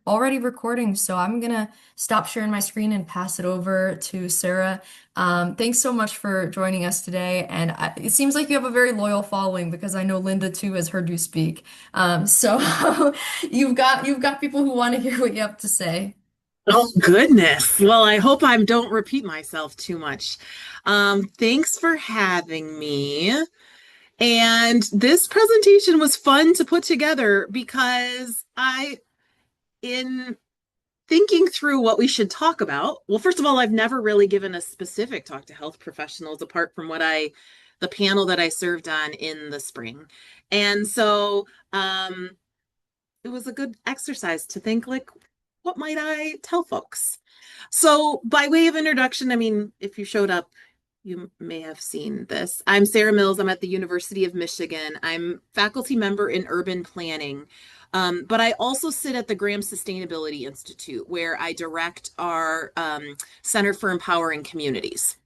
already recording, so I'm gonna stop sharing my screen and pass it over to Sarah. Thanks so much for joining us today, and it seems like you have a very loyal following because I know Linda too has heard you speak. So you've got people who want to hear what you have to say. Oh, goodness. Well, I hope I don't repeat myself too much. Thanks for having me. And this presentation was fun to put together because in thinking through what we should talk about, well, first of all, I've never really given a specific talk to health professionals apart from the panel that I served on in the spring. And so, it was a good exercise to think like, what might I tell folks? So, by way of introduction, I mean, if you showed up, you may have seen this. I'm Sarah Mills. I'm at the University of Michigan. I'm faculty member in urban planning. But I also sit at the Graham Sustainability Institute, where I direct our Center for Empowering Communities.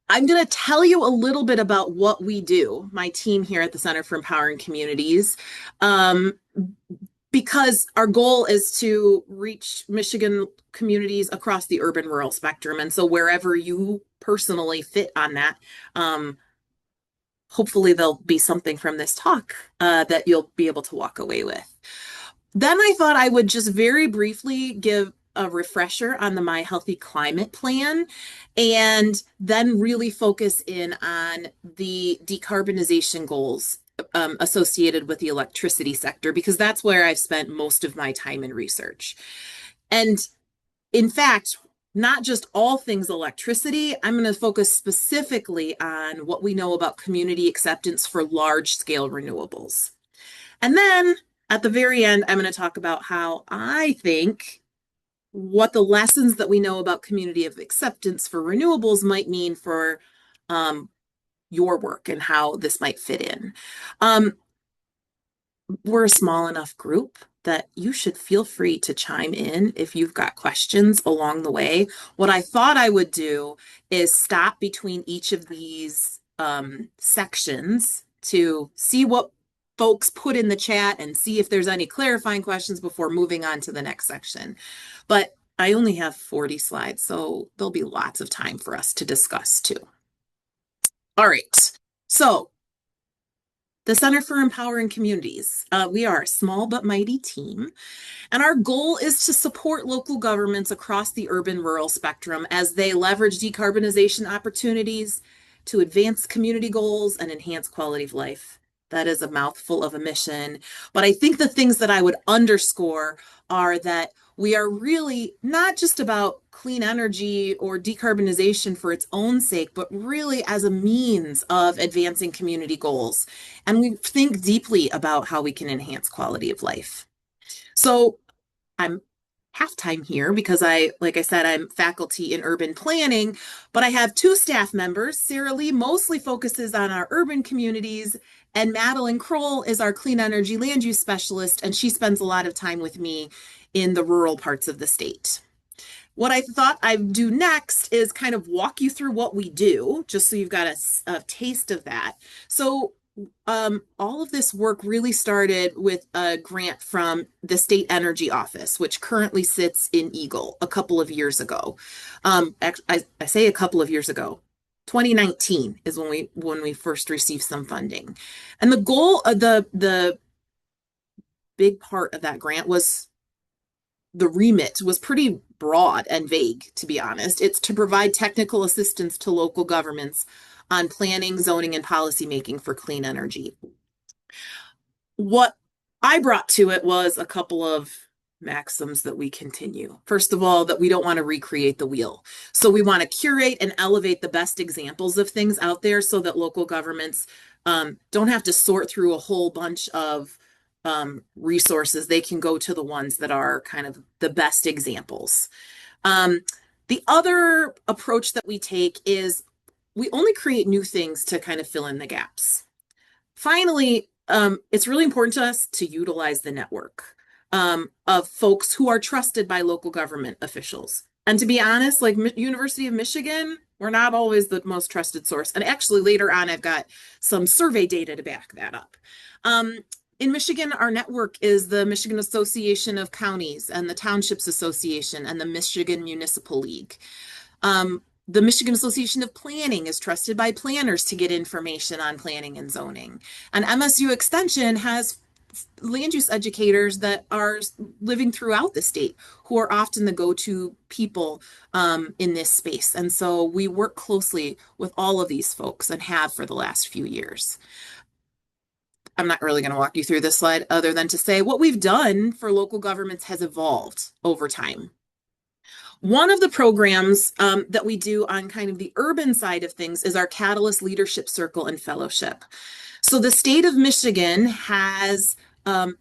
I'm going to tell you a little bit about what we do, my team here at the Center for Empowering Communities. Um, because our goal is to reach Michigan communities across the urban rural spectrum. And so wherever you personally fit on that, hopefully there'll be something from this talk that you'll be able to walk away with. Then I thought I would just very briefly give a refresher on the My Healthy Climate plan and then really focus in on the decarbonization goals associated with the electricity sector, because that's where I've spent most of my time in research. And in fact, not just all things electricity, I'm going to focus specifically on what we know about community acceptance for large scale renewables. And then at the very end, I'm going to talk about how I think what the lessons that we know about community of acceptance for renewables might mean for your work and how this might fit in. Um, we're a small enough group that you should feel free to chime in if you've got questions along the way. What I thought I would do is stop between each of these sections to see what folks put in the chat and see if there's any clarifying questions before moving on to the next section. But I only have 40 slides, so there'll be lots of time for us to discuss too. All right. So the Center for Empowering Communities. We are a small but mighty team, and our goal is to support local governments across the urban rural spectrum as they leverage decarbonization opportunities to advance community goals and enhance quality of life. That is a mouthful of a mission. But I think the things that I would underscore are that we are really not just about clean energy or decarbonization for its own sake, but really as a means of advancing community goals. And we think deeply about how we can enhance quality of life. So I'm half-time here because like I said, I'm faculty in urban planning, but I have two staff members. Sarah Lee mostly focuses on our urban communities, and Madeline Kroll is our clean energy land use specialist, and she spends a lot of time with me in the rural parts of the state. What I thought I'd do next is kind of walk you through what we do, just so you've got a taste of that. So all of this work really started with a grant from the State Energy Office, which currently sits in Eagle a couple of years ago. I say a couple of years ago. 2019 is when we first received some funding. And the goal of the big part of that grant was the remit was pretty broad and vague, to be honest. It's to provide technical assistance to local governments on planning, zoning, and policymaking for clean energy. What I brought to it was a couple of maxims that we continue. First of all, that we don't want to recreate the wheel. So we want to curate and elevate the best examples of things out there so that local governments don't have to sort through a whole bunch of resources. They can go to the ones that are kind of the best examples. The other approach that we take is we only create new things to kind of fill in the gaps. Finally, it's really important to us to utilize the network of folks who are trusted by local government officials. And to be honest, like University of Michigan, we're not always the most trusted source. And actually later on, I've got some survey data to back that up. In Michigan, our network is the Michigan Association of Counties and the Townships Association and the Michigan Municipal League. The Michigan Association of Planning is trusted by planners to get information on planning and zoning. And MSU Extension has land use educators that are living throughout the state who are often the go-to people in this space. And so we work closely with all of these folks and have for the last few years. I'm not really going to walk you through this slide other than to say what we've done for local governments has evolved over time. One of the programs that we do on kind of the urban side of things is our Catalyst Leadership Circle and Fellowship. So the state of Michigan has a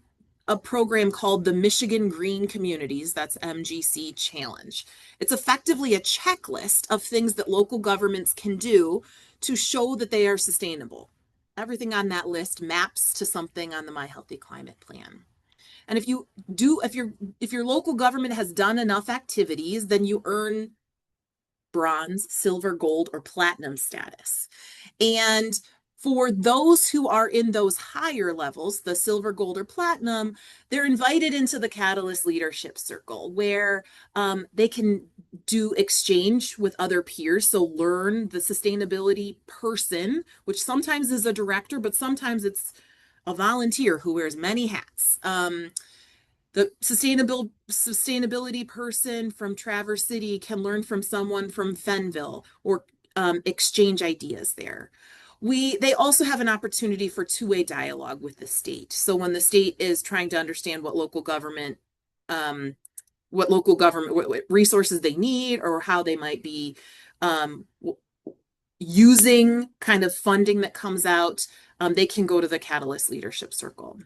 program called the Michigan Green Communities, that's MGC Challenge. It's effectively a checklist of things that local governments can do to show that they are sustainable. Everything on that list maps to something on the My Healthy Climate Plan. And if your local government has done enough activities, then you earn bronze, silver, gold, or platinum status. And for those who are in those higher levels, the silver, gold, or platinum, they're invited into the Catalyst Leadership Circle where they can do exchange with other peers. So learn the sustainability person, which sometimes is a director, but sometimes it's a volunteer who wears many hats. The sustainability person from Traverse City can learn from someone from Fenville or exchange ideas there. They also have an opportunity for two-way dialogue with the state. So when the state is trying to understand what resources they need or how they might be using kind of funding that comes out, they can go to the Catalyst Leadership Circle.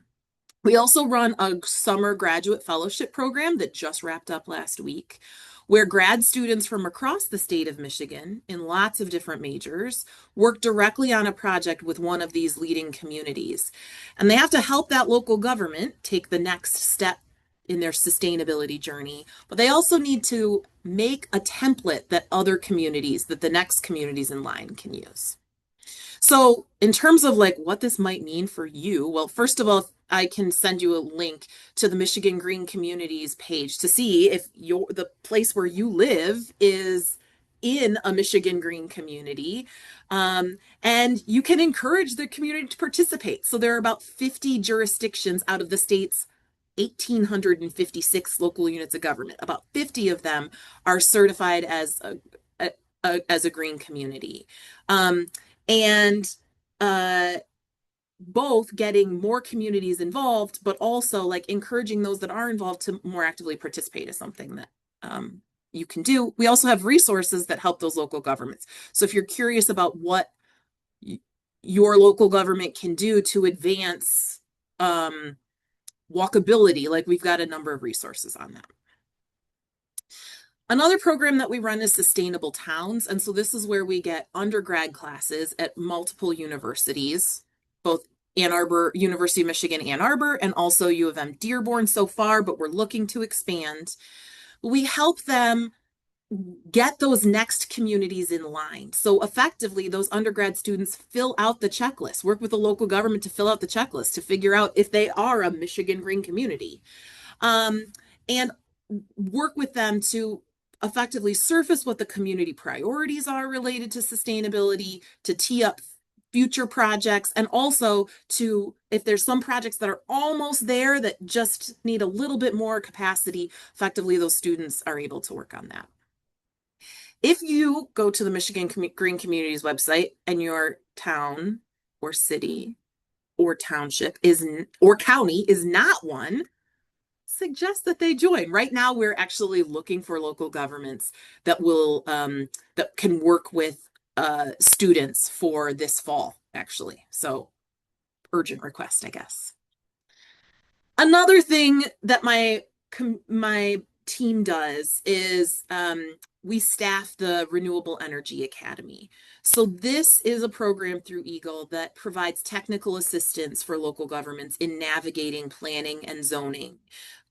We also run a summer graduate fellowship program that just wrapped up last week, where grad students from across the state of Michigan in lots of different majors work directly on a project with one of these leading communities. And they have to help that local government take the next step in their sustainability journey, but they also need to make a template that the next communities in line can use. So in terms of like what this might mean for you, well, first of all, I can send you a link to the Michigan Green Communities page to see if the place where you live is in a Michigan Green community. And you can encourage the community to participate. So there are about 50 jurisdictions out of the state's 1,856 local units of government. About 50 of them are certified as a green community. And both getting more communities involved, but also like encouraging those that are involved to more actively participate is something that you can do. We also have resources that help those local governments. So if you're curious about what your local government can do to advance walkability, like we've got a number of resources on that. Another program that we run is Sustainable Towns. And so this is where we get undergrad classes at multiple universities, both University of Michigan, Ann Arbor, and also U of M Dearborn so far, but we're looking to expand. We help them get those next communities in line. So effectively, those undergrad students fill out the checklist, work with the local government to fill out the checklist to figure out if they are a Michigan Green community, and work with them to effectively surface what the community priorities are related to sustainability, to tee up future projects, and also to, if there's some projects that are almost there that just need a little bit more capacity, effectively those students are able to work on that. If you go to the Michigan Green Communities website and your town or city or township or county is not one, suggest that they join. Right now, we're actually looking for local governments that can work with students for this fall, actually. So urgent request, I guess. Another thing that my team does is we staff the Renewable Energy Academy. So this is a program through Eagle that provides technical assistance for local governments in navigating planning and zoning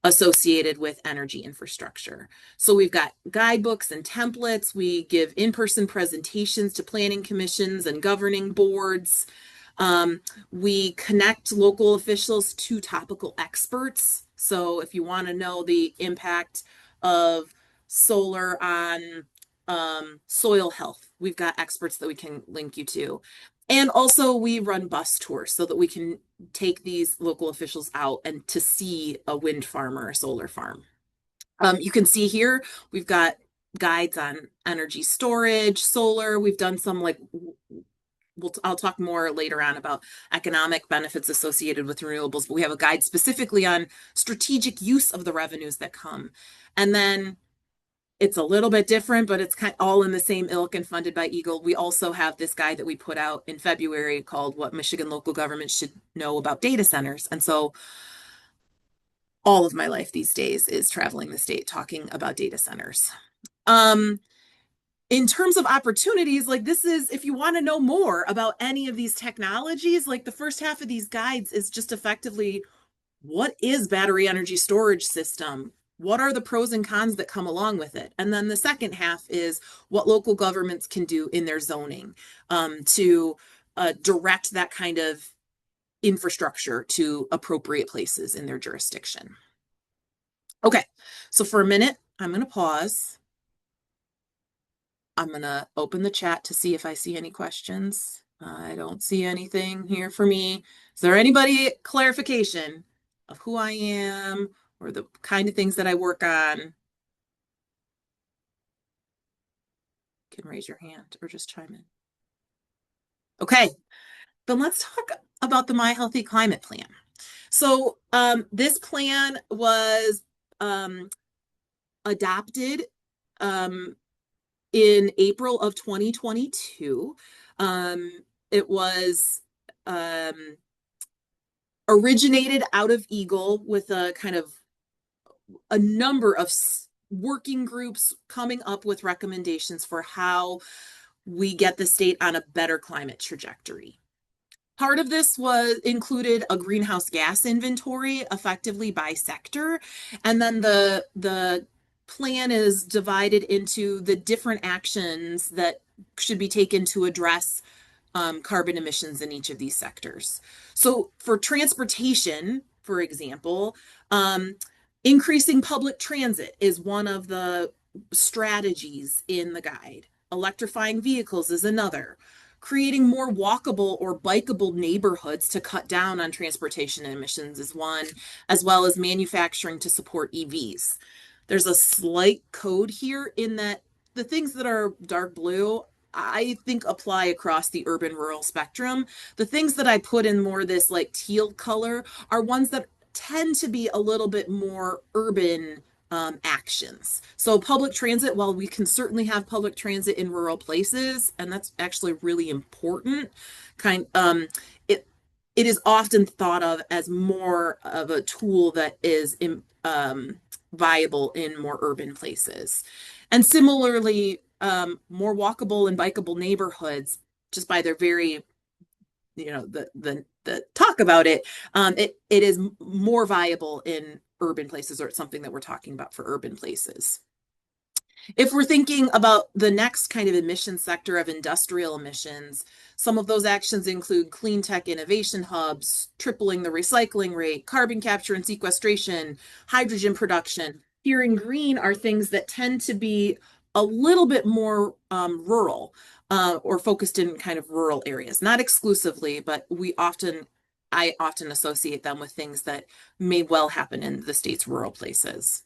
associated with energy infrastructure. So we've got guidebooks and templates. We give in-person presentations to planning commissions and governing boards. We connect local officials to topical experts. So if you want to know the impact of solar on soil health, we've got experts that we can link you to. And also we run bus tours so that we can take these local officials out and to see a wind farm or a solar farm. You can see here, we've got guides on energy storage, solar. We've done some like I'll talk more later on about economic benefits associated with renewables, but we have a guide specifically on strategic use of the revenues that come. And then it's a little bit different, but it's kind of all in the same ilk and funded by Eagle. We also have this guide that we put out in February called What Michigan Local Governments Should Know About Data Centers. And so all of my life these days is traveling the state talking about data centers. Um, in terms of opportunities, like this is, if you want to know more about any of these technologies, like the first half of these guides is just effectively what is battery energy storage system? What are the pros and cons that come along with it? And then the second half is what local governments can do in their zoning to direct that kind of infrastructure to appropriate places in their jurisdiction. Okay, so for a minute, I'm going to pause. I'm going to open the chat to see if I see any questions. I don't see anything here for me. Is there anybody clarification of who I am or the kind of things that I work on? You can raise your hand or just chime in. Okay, then let's talk about the My Healthy Climate Plan. So this plan was adopted in April of 2022. It was originated out of Eagle with a kind of a number of working groups coming up with recommendations for how we get the state on a better climate trajectory. Part of this was included a greenhouse gas inventory effectively by sector. And then the plan is divided into the different actions that should be taken to address carbon emissions in each of these sectors. So for transportation, for example, increasing public transit is one of the strategies in the guide. Electrifying vehicles is another. Creating more walkable or bikeable neighborhoods to cut down on transportation emissions is one, as well as manufacturing to support EVs. There's a slight code here in that the things that are dark blue, I think apply across the urban rural spectrum. The things that I put in more this like teal color are ones that tend to be a little bit more urban actions. So public transit, while we can certainly have public transit in rural places, and that's actually really important, it is often thought of as more of a tool that is viable in more urban places. And similarly, more walkable and bikeable neighborhoods, just by their very, the talk about it, it is more viable in urban places, or it's something that we're talking about for urban places. If we're thinking about the next kind of emission sector of industrial emissions, some of those actions include clean tech innovation hubs, tripling the recycling rate, carbon capture and sequestration, hydrogen production. Here in green are things that tend to be a little bit more rural or focused in kind of rural areas. Not exclusively, but I often associate them with things that may well happen in the state's rural places.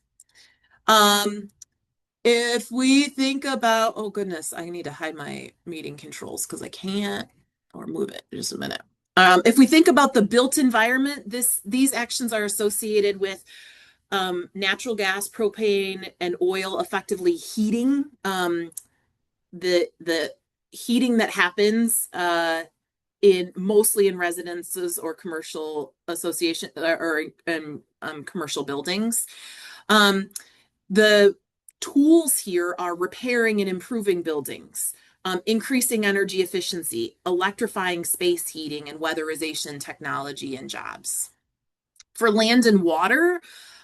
If we think about, oh goodness, I need to hide my meeting controls because I can't, or move it just a minute. If we think about the built environment, these actions are associated with natural gas, propane, and oil effectively heating the heating that happens mostly in residences or commercial association or commercial buildings. The tools here are repairing and improving buildings, increasing energy efficiency, electrifying space heating, and weatherization technology and jobs. For land and water,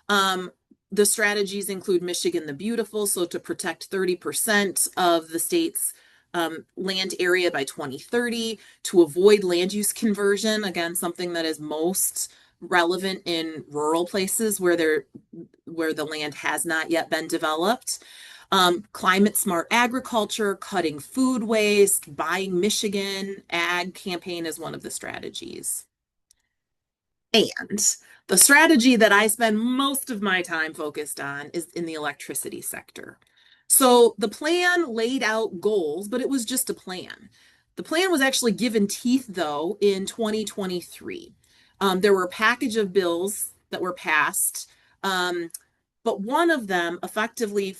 the strategies include Michigan the Beautiful, so to protect 30% of the state's land area by 2030 to avoid land use conversion. Again, something that is most relevant in rural places where the land has not yet been developed. Climate smart agriculture, cutting food waste, buying Michigan ag campaign is one of the strategies. And the strategy that I spend most of my time focused on is in the electricity sector. So the plan laid out goals, but it was just a plan. The plan was actually given teeth, though, in 2023. There were a package of bills that were passed, but one of them effectively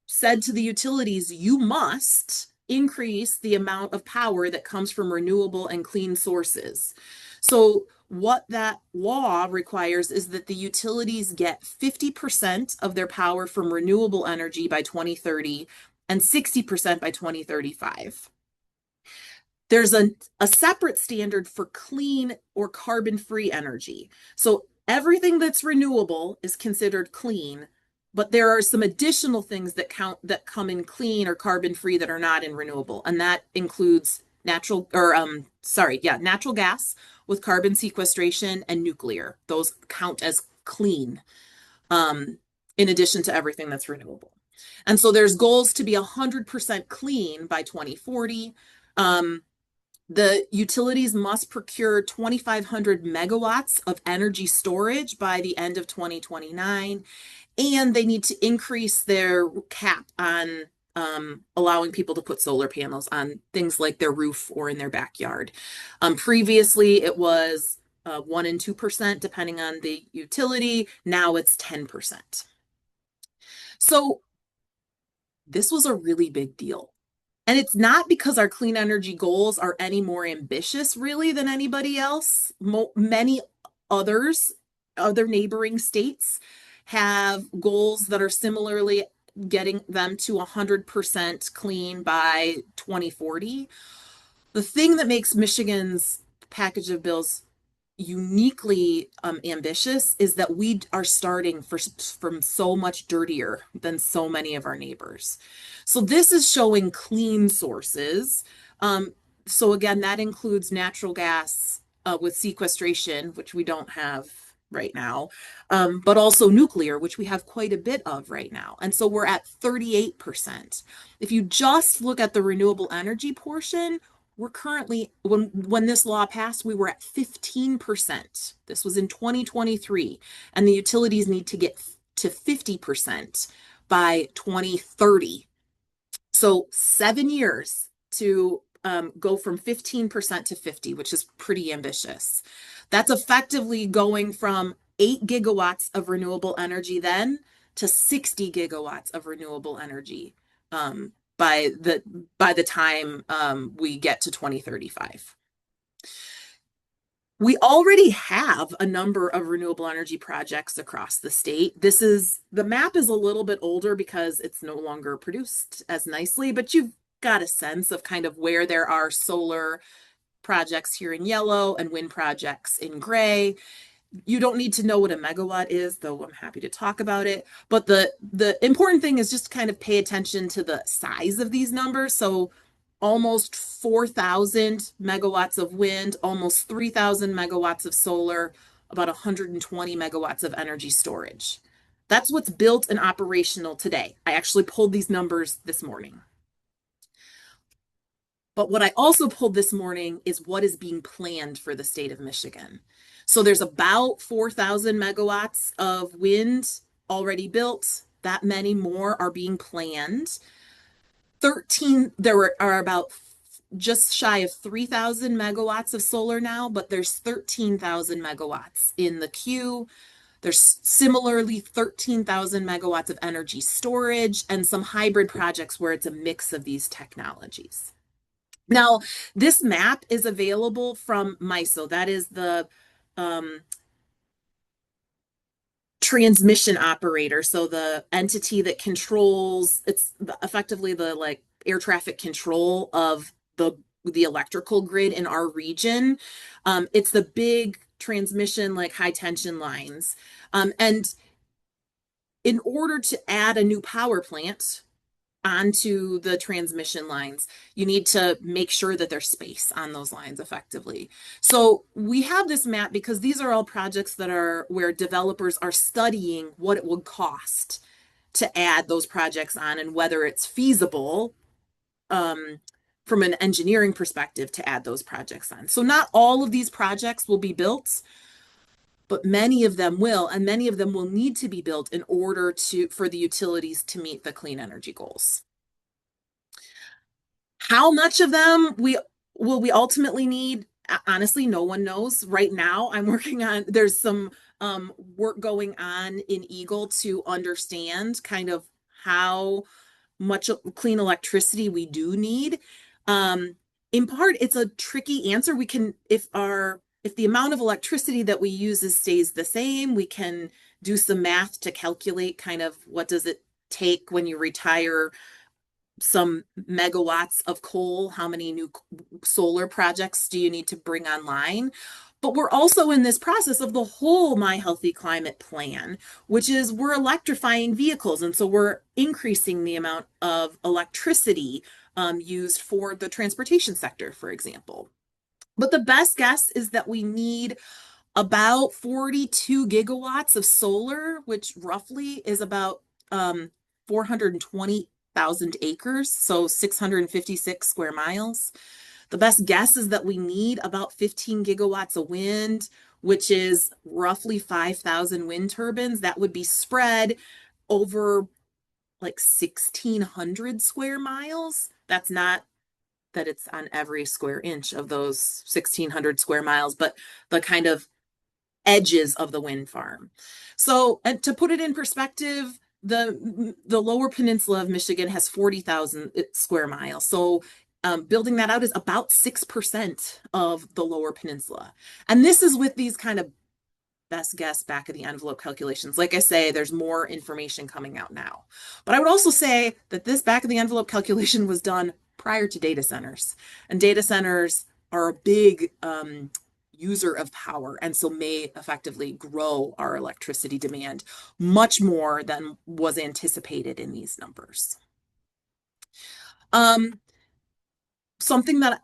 said to the utilities, you must increase the amount of power that comes from renewable and clean sources. So what that law requires is that the utilities get 50% of their power from renewable energy by 2030 and 60% by 2035. There's a separate standard for clean or carbon-free energy. So everything that's renewable is considered clean, but there are some additional things that come in clean or carbon-free that are not in renewable, and that includes natural gas with carbon sequestration and nuclear. Those count as clean, in addition to everything that's renewable. And so there's goals to be 100% clean by 2040. The utilities must procure 2,500 megawatts of energy storage by the end of 2029, and they need to increase their cap on allowing people to put solar panels on things like their roof or in their backyard. Previously, it was 1 and 2%, depending on the utility. Now it's 10%. So this was a really big deal. And it's not because our clean energy goals are any more ambitious, really, than anybody else. Many other neighboring states have goals that are similarly getting them to 100% clean by 2040. The thing that makes Michigan's package of bills uniquely ambitious is that we are starting from so much dirtier than so many of our neighbors. So this is showing clean sources. So again, that includes natural gas with sequestration, which we don't have right now, but also nuclear, which we have quite a bit of right now. And so we're at 38%. If you just look at the renewable energy portion, we're currently, when this law passed, we were at 15%. This was in 2023, and the utilities need to get to 50% by 2030. So 7 years to go from 15% to 50, which is pretty ambitious. That's effectively going from 8 gigawatts of renewable energy then to 60 gigawatts of renewable energy by the time we get to 2035. We already have a number of renewable energy projects across the state. The map is a little bit older because it's no longer produced as nicely, but you've got a sense of kind of where there are solar projects here in yellow and wind projects in gray. You don't need to know what a megawatt is, though I'm happy to talk about it. But the important thing is just kind of pay attention to the size of these numbers. So almost 4,000 megawatts of wind, almost 3,000 megawatts of solar, about 120 megawatts of energy storage. That's what's built and operational today. I actually pulled these numbers this morning. But what I also pulled this morning is what is being planned for the state of Michigan. So there's about 4,000 megawatts of wind already built. That many more are being planned. There are about just shy of 3,000 megawatts of solar now, but there's 13,000 megawatts in the queue. There's similarly 13,000 megawatts of energy storage and some hybrid projects where it's a mix of these technologies. Now, this map is available from MISO. That is the transmission operator. So the entity that controls, it's effectively the like air traffic control of the electrical grid in our region. It's the big transmission, like high tension lines. And in order to add a new power plant onto the transmission lines. You need to make sure that there's space on those lines effectively. So we have this map because these are all projects that are where developers are studying what it would cost to add those projects on and whether it's feasible from an engineering perspective to add those projects on. So not all of these projects will be built, but many of them will, and many of them will need to be built in order for the utilities to meet the clean energy goals. How much of them we ultimately need? Honestly, no one knows. Right now, there's some work going on in Eagle to understand kind of how much clean electricity we do need. In part, it's a tricky answer. We can, if the amount of electricity that we use stays the same, we can do some math to calculate kind of what does it take when you retire some megawatts of coal, how many new solar projects do you need to bring online? But we're also in this process of the whole My Healthy Climate plan, which is we're electrifying vehicles. And so we're increasing the amount of electricity used for the transportation sector, for example. But the best guess is that we need about 42 gigawatts of solar, which roughly is about 420,000 acres, so 656 square miles. The best guess is that we need about 15 gigawatts of wind, which is roughly 5,000 wind turbines. That would be spread over like 1,600 square miles. That's not that it's on every square inch of those 1,600 square miles, but the kind of edges of the wind farm. So, and to put it in perspective, the lower peninsula of Michigan has 40,000 square miles. So building that out is about 6% of the lower peninsula. And this is with these kind of best guess back of the envelope calculations. Like I say, there's more information coming out now. But I would also say that this back of the envelope calculation was done prior to data centers. And data centers are a big user of power and so may effectively grow our electricity demand much more than was anticipated in these numbers. Something that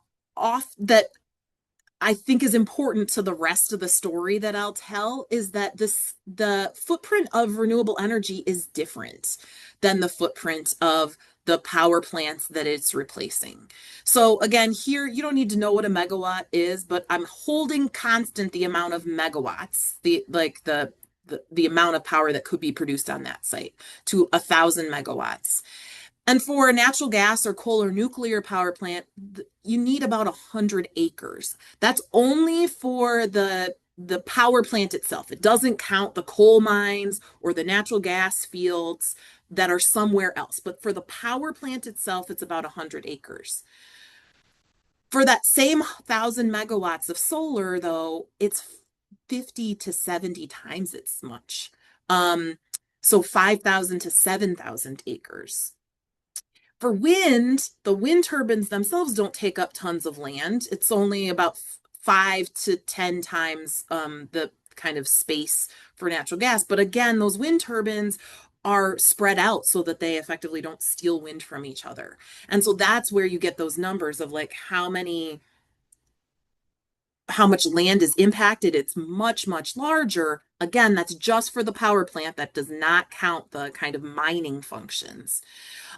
I think is important to the rest of the story that I'll tell is that the footprint of renewable energy is different than the footprint of the power plants that it's replacing. So again, here you don't need to know what a megawatt is, but I'm holding constant the amount of megawatts, the amount of power that could be produced on that site to 1,000 megawatts. And for a natural gas or coal or nuclear power plant, you need about 100 acres. That's only for the power plant itself. It doesn't count the coal mines or the natural gas fields that are somewhere else. But for the power plant itself, it's about 100 acres. For that same 1,000 megawatts of solar, though, it's 50 to 70 times as much. So 5,000 to 7,000 acres. For wind, the wind turbines themselves don't take up tons of land. It's only about 5 to 10 times the kind of space for natural gas. But again, those wind turbines are spread out so that they effectively don't steal wind from each other. And so that's where you get those numbers of like how much land is impacted. It's much, much larger. Again, that's just for the power plant. That does not count the kind of mining functions.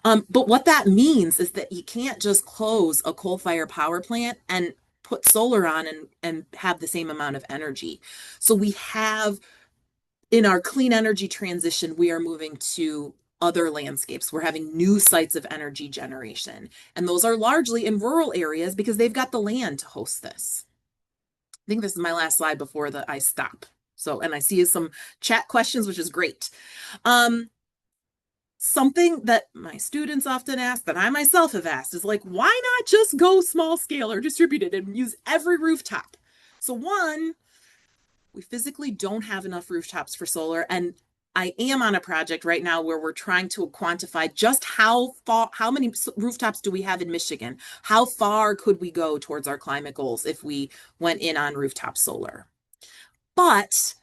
But what that means is that you can't just close a coal-fired power plant and put solar on and have the same amount of energy. So we have, in our clean energy transition, we are moving to other landscapes. We're having new sites of energy generation. And those are largely in rural areas because they've got the land to host this. I think this is my last slide before I stop. So, and I see some chat questions, which is great. Something that my students often ask, that I myself have asked, is like, why not just go small scale or distributed and use every rooftop? So one, we physically don't have enough rooftops for solar. And I am on a project right now where we're trying to quantify just how many rooftops do we have in Michigan? How far could we go towards our climate goals if we went in on rooftop solar? But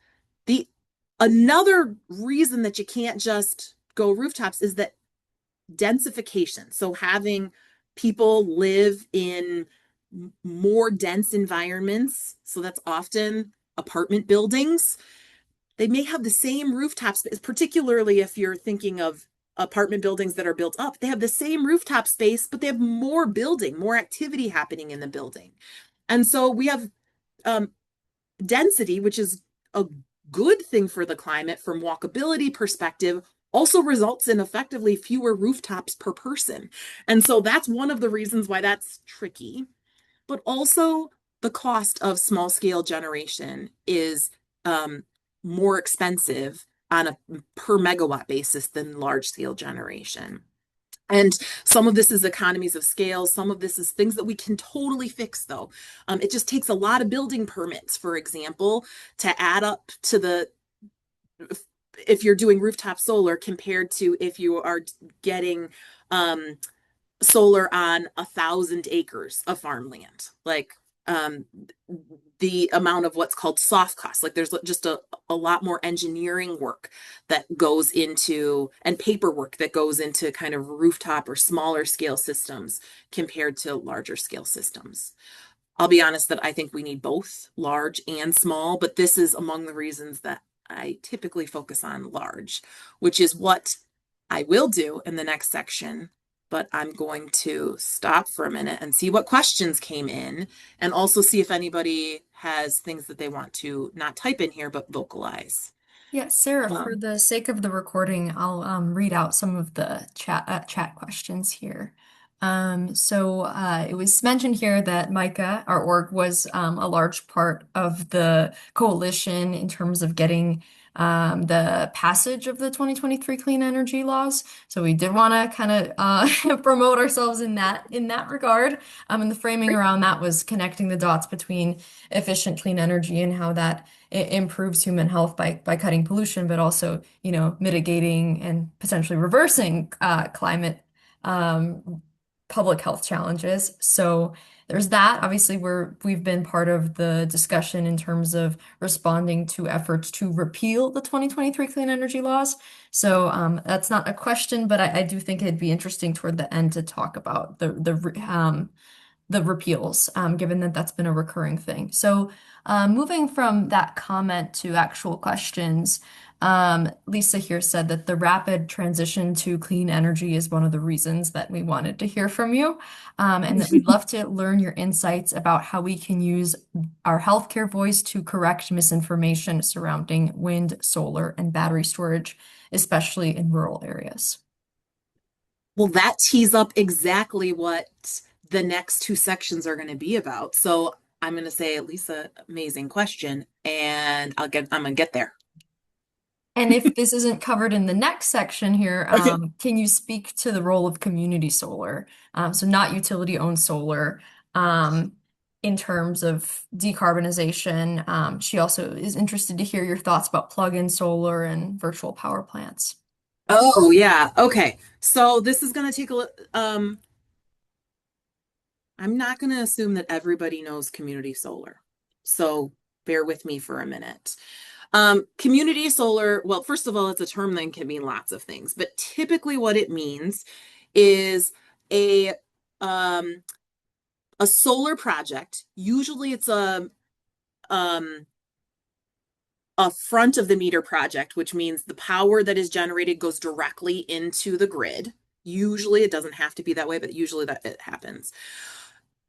another reason that you can't just go rooftops is that densification. So having people live in more dense environments. So that's often apartment buildings. They may have the same rooftop space, particularly if you're thinking of apartment buildings that are built up. They have the same rooftop space, but they have more building, more activity happening in the building. And so we have um, density, which is a good thing for the climate from walkability perspective, also results in effectively fewer rooftops per person. And so that's one of the reasons why that's tricky. But also the cost of small scale generation is um, more expensive on a per megawatt basis than large scale generation. And some of this is economies of scale. Some of this is things that we can totally fix, though. It just takes a lot of building permits, for example, to add up to the if you're doing rooftop solar compared to if you are getting um, solar on 1,000 acres of farmland. Like um, the amount of what's called soft costs. Like there's just a lot more engineering work that goes into and paperwork that goes into kind of rooftop or smaller scale systems compared to larger scale systems. I'll be honest that I think we need both large and small, but this is among the reasons that I typically focus on large, which is what I will do in the next section. But I'm going to stop for a minute and see what questions came in and also see if anybody has things that they want to not type in here but vocalize. Yeah, Sarah, for Um, the sake of the recording, I'll read out some of the chat questions here. It was mentioned here that MICA, our org, was a large part of the coalition in terms of getting the passage of the 2023 clean energy laws. So we did want to kind of promote ourselves in that regard. And the framing around that was connecting the dots between efficient clean energy and how that it improves human health by cutting pollution, but also, mitigating and potentially reversing climate public health challenges. So there's that. Obviously, we've been part of the discussion in terms of responding to efforts to repeal the 2023 clean energy laws. So that's not a question, but I do think it'd be interesting toward the end to talk about the repeals, given that that's been a recurring thing. So, moving from that comment to actual questions, Lisa here said that the rapid transition to clean energy is one of the reasons that we wanted to hear from you, and that we'd love to learn your insights about how we can use our healthcare voice to correct misinformation surrounding wind, solar, and battery storage, especially in rural areas. well, that tees up exactly what the next two sections are going to be about. So I'm going to say, Lisa, amazing question, and I'm going to get there. And if this isn't covered in the next section here, Okay. can you speak to the role of community solar? So not utility-owned solar, um, in terms of decarbonization. She also is interested to hear your thoughts about plug-in solar and virtual power plants. Oh, yeah. Okay. So this is going to take I'm not going to assume that everybody knows community solar. So bear with me for a minute. Community solar, well, first of all, it's a term that can mean lots of things, but typically what it means is a um a solar project. Usually it's um a front of the meter project, which means the power that is generated goes directly into the grid. Usually it doesn't have to be that way, but usually that it happens.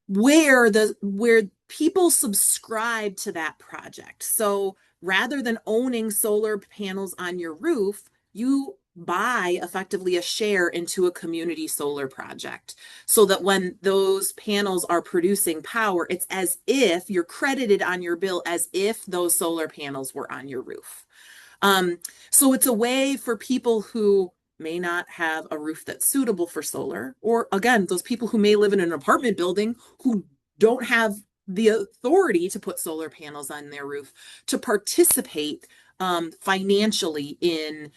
Where people subscribe to that project. So rather than owning solar panels on your roof, you buy effectively a share into a community solar project so that when those panels are producing power, it's as if you're credited on your bill as if those solar panels were on your roof. Um, so it's a way for people who may not have a roof that's suitable for solar, or again, those people who may live in an apartment building who don't have the authority to put solar panels on their roof to participate financially in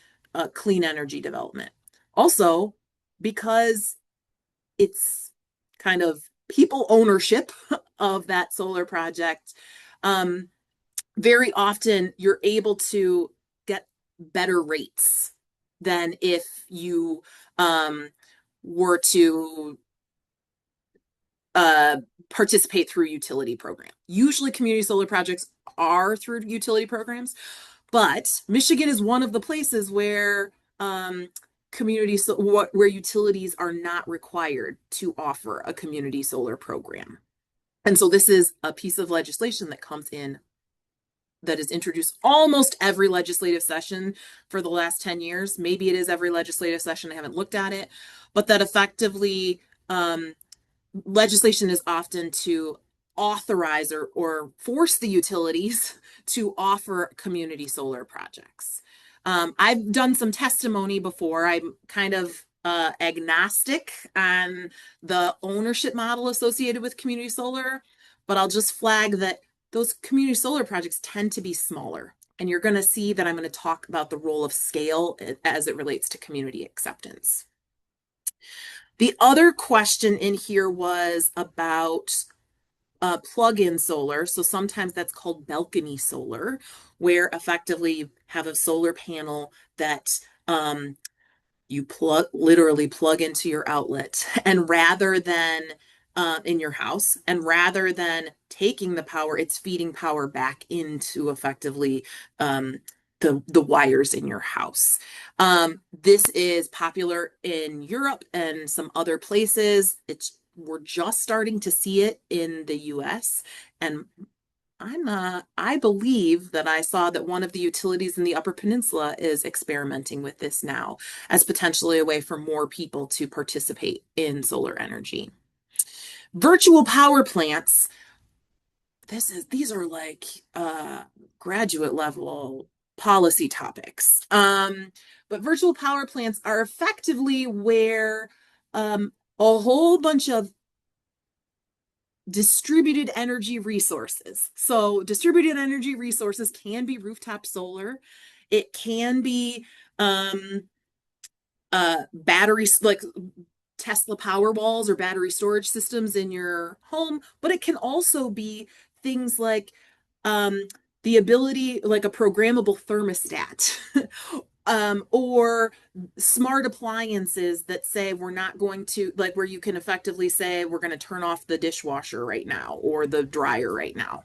clean energy development. Also, because it's kind of people ownership of that solar project, um, very often you're able to get better rates than if you um, were to uh, participate through utility program. Usually community solar projects are through utility programs, but Michigan is one of the places where community so where utilities are not required to offer a community solar program. And so this is a piece of legislation that comes in that is introduced almost every legislative session for the last 10 years. Maybe it is every legislative session. I haven't looked at it, but that effectively legislation is often to authorize or force the utilities to offer community solar projects. I've done some testimony before. I'm kind of agnostic on the ownership model associated with community solar, but I'll just flag that those community solar projects tend to be smaller. And you're going to see that I'm going to talk about the role of scale as it relates to community acceptance. The other question in here was about plug-in solar. So sometimes that's called balcony solar, where effectively you have a solar panel that you literally plug into your outlet, and rather than in your house, and rather than taking the power, it's feeding power back into effectively the wires in your house. This is popular in Europe and some other places. We're just starting to see it in the US. And I believe that I saw that one of the utilities in the Upper Peninsula is experimenting with this now as potentially a way for more people to participate in solar energy. Virtual power plants, these are like graduate level policy topics. But virtual power plants are effectively where a whole bunch of distributed energy resources. So distributed energy resources can be rooftop solar. It can be batteries like Tesla power walls or battery storage systems in your home, but it can also be things like the ability, like a programmable thermostat, or smart appliances that say we're not going to, like where you can effectively say we're going to turn off the dishwasher right now or the dryer right now.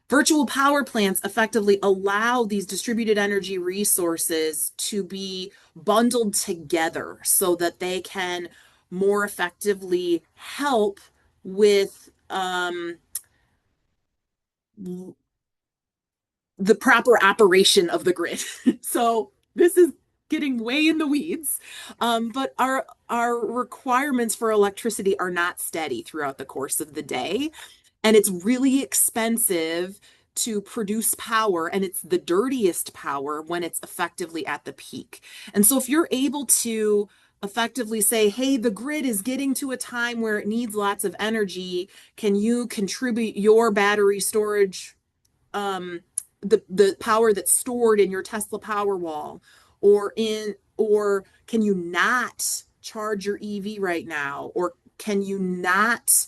Virtual power plants effectively allow these distributed energy resources to be bundled together so that they can more effectively help with the proper operation of the grid. So this is getting way in the weeds, but our requirements for electricity are not steady throughout the course of the day, and it's really expensive to produce power, and it's the dirtiest power when it's effectively at the peak. And so if you're able to effectively say, hey, the grid is getting to a time where it needs lots of energy, can you contribute your battery storage, the power that's stored in your Tesla Powerwall, or can you not charge your EV right now, or can you not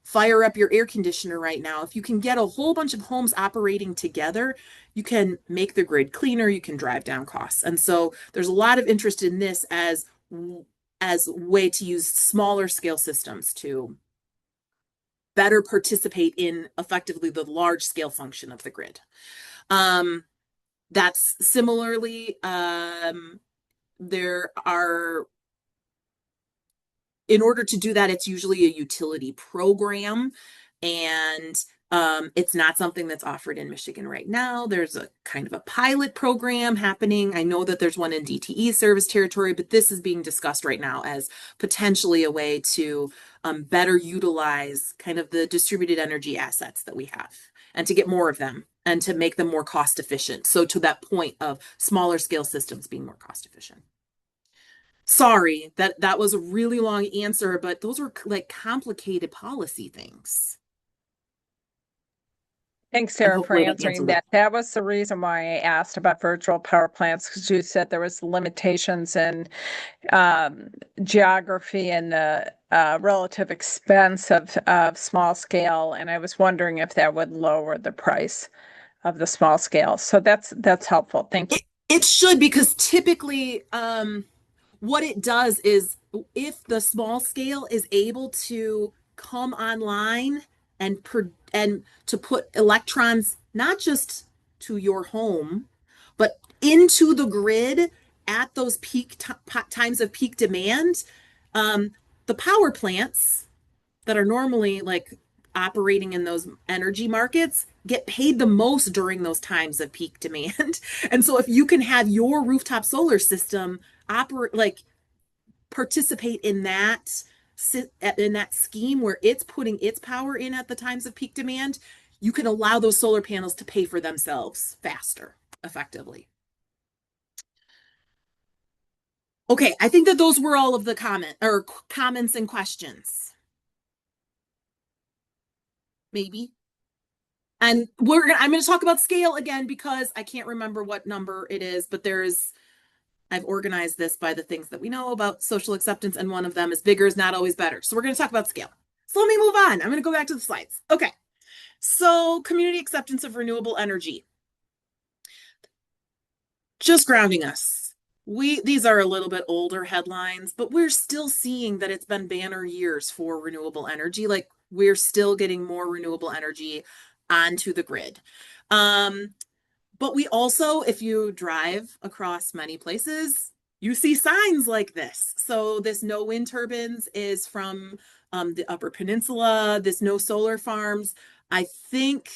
fire up your air conditioner right now? If you can get a whole bunch of homes operating together, you can make the grid cleaner, you can drive down costs. And so there's a lot of interest in this as a way to use smaller scale systems to better participate in effectively the large scale function of the grid. That's similarly, there are, in order to do that, it's usually a utility program, and it's not something that's offered in Michigan right now. There's a kind of a pilot program happening. I know that there's one in DTE service territory, but this is being discussed right now as potentially a way to better utilize kind of the distributed energy assets that we have and to get more of them and to make them more cost efficient. So to that point of smaller scale systems being more cost efficient. Sorry, that was a really long answer, but those were like complicated policy things. Thanks, I Sarah, for hopefully that answering answered that. That was the reason why I asked about virtual power plants, because you said there was limitations in geography and the relative expense of small scale, and I was wondering if that would lower the price of the small scale. So that's helpful. Thank you. It should, because typically what it does is if the small scale is able to come online and to put electrons not just to your home, but into the grid at those times of peak demand, um, the power plants that are normally like operating in those energy markets get paid the most during those times of peak demand. And so if you can have your rooftop solar system operate like participate in that scheme where it's putting its power in at the times of peak demand, you can allow those solar panels to pay for themselves faster, effectively. Okay, I think that those were all of the comments and questions. Maybe. And I'm gonna talk about scale again because I can't remember what number it is, but I've organized this by the things that we know about social acceptance, and one of them is bigger is not always better. So we're gonna talk about scale. So let me move on. I'm gonna go back to the slides. Okay. So community acceptance of renewable energy. Just grounding us. These are a little bit older headlines, but we're still seeing that it's been banner years for renewable energy. Like we're still getting more renewable energy onto the grid. But we also, if you drive across many places, you see signs like this. So this no wind turbines is from the Upper Peninsula, this no solar farms. I think,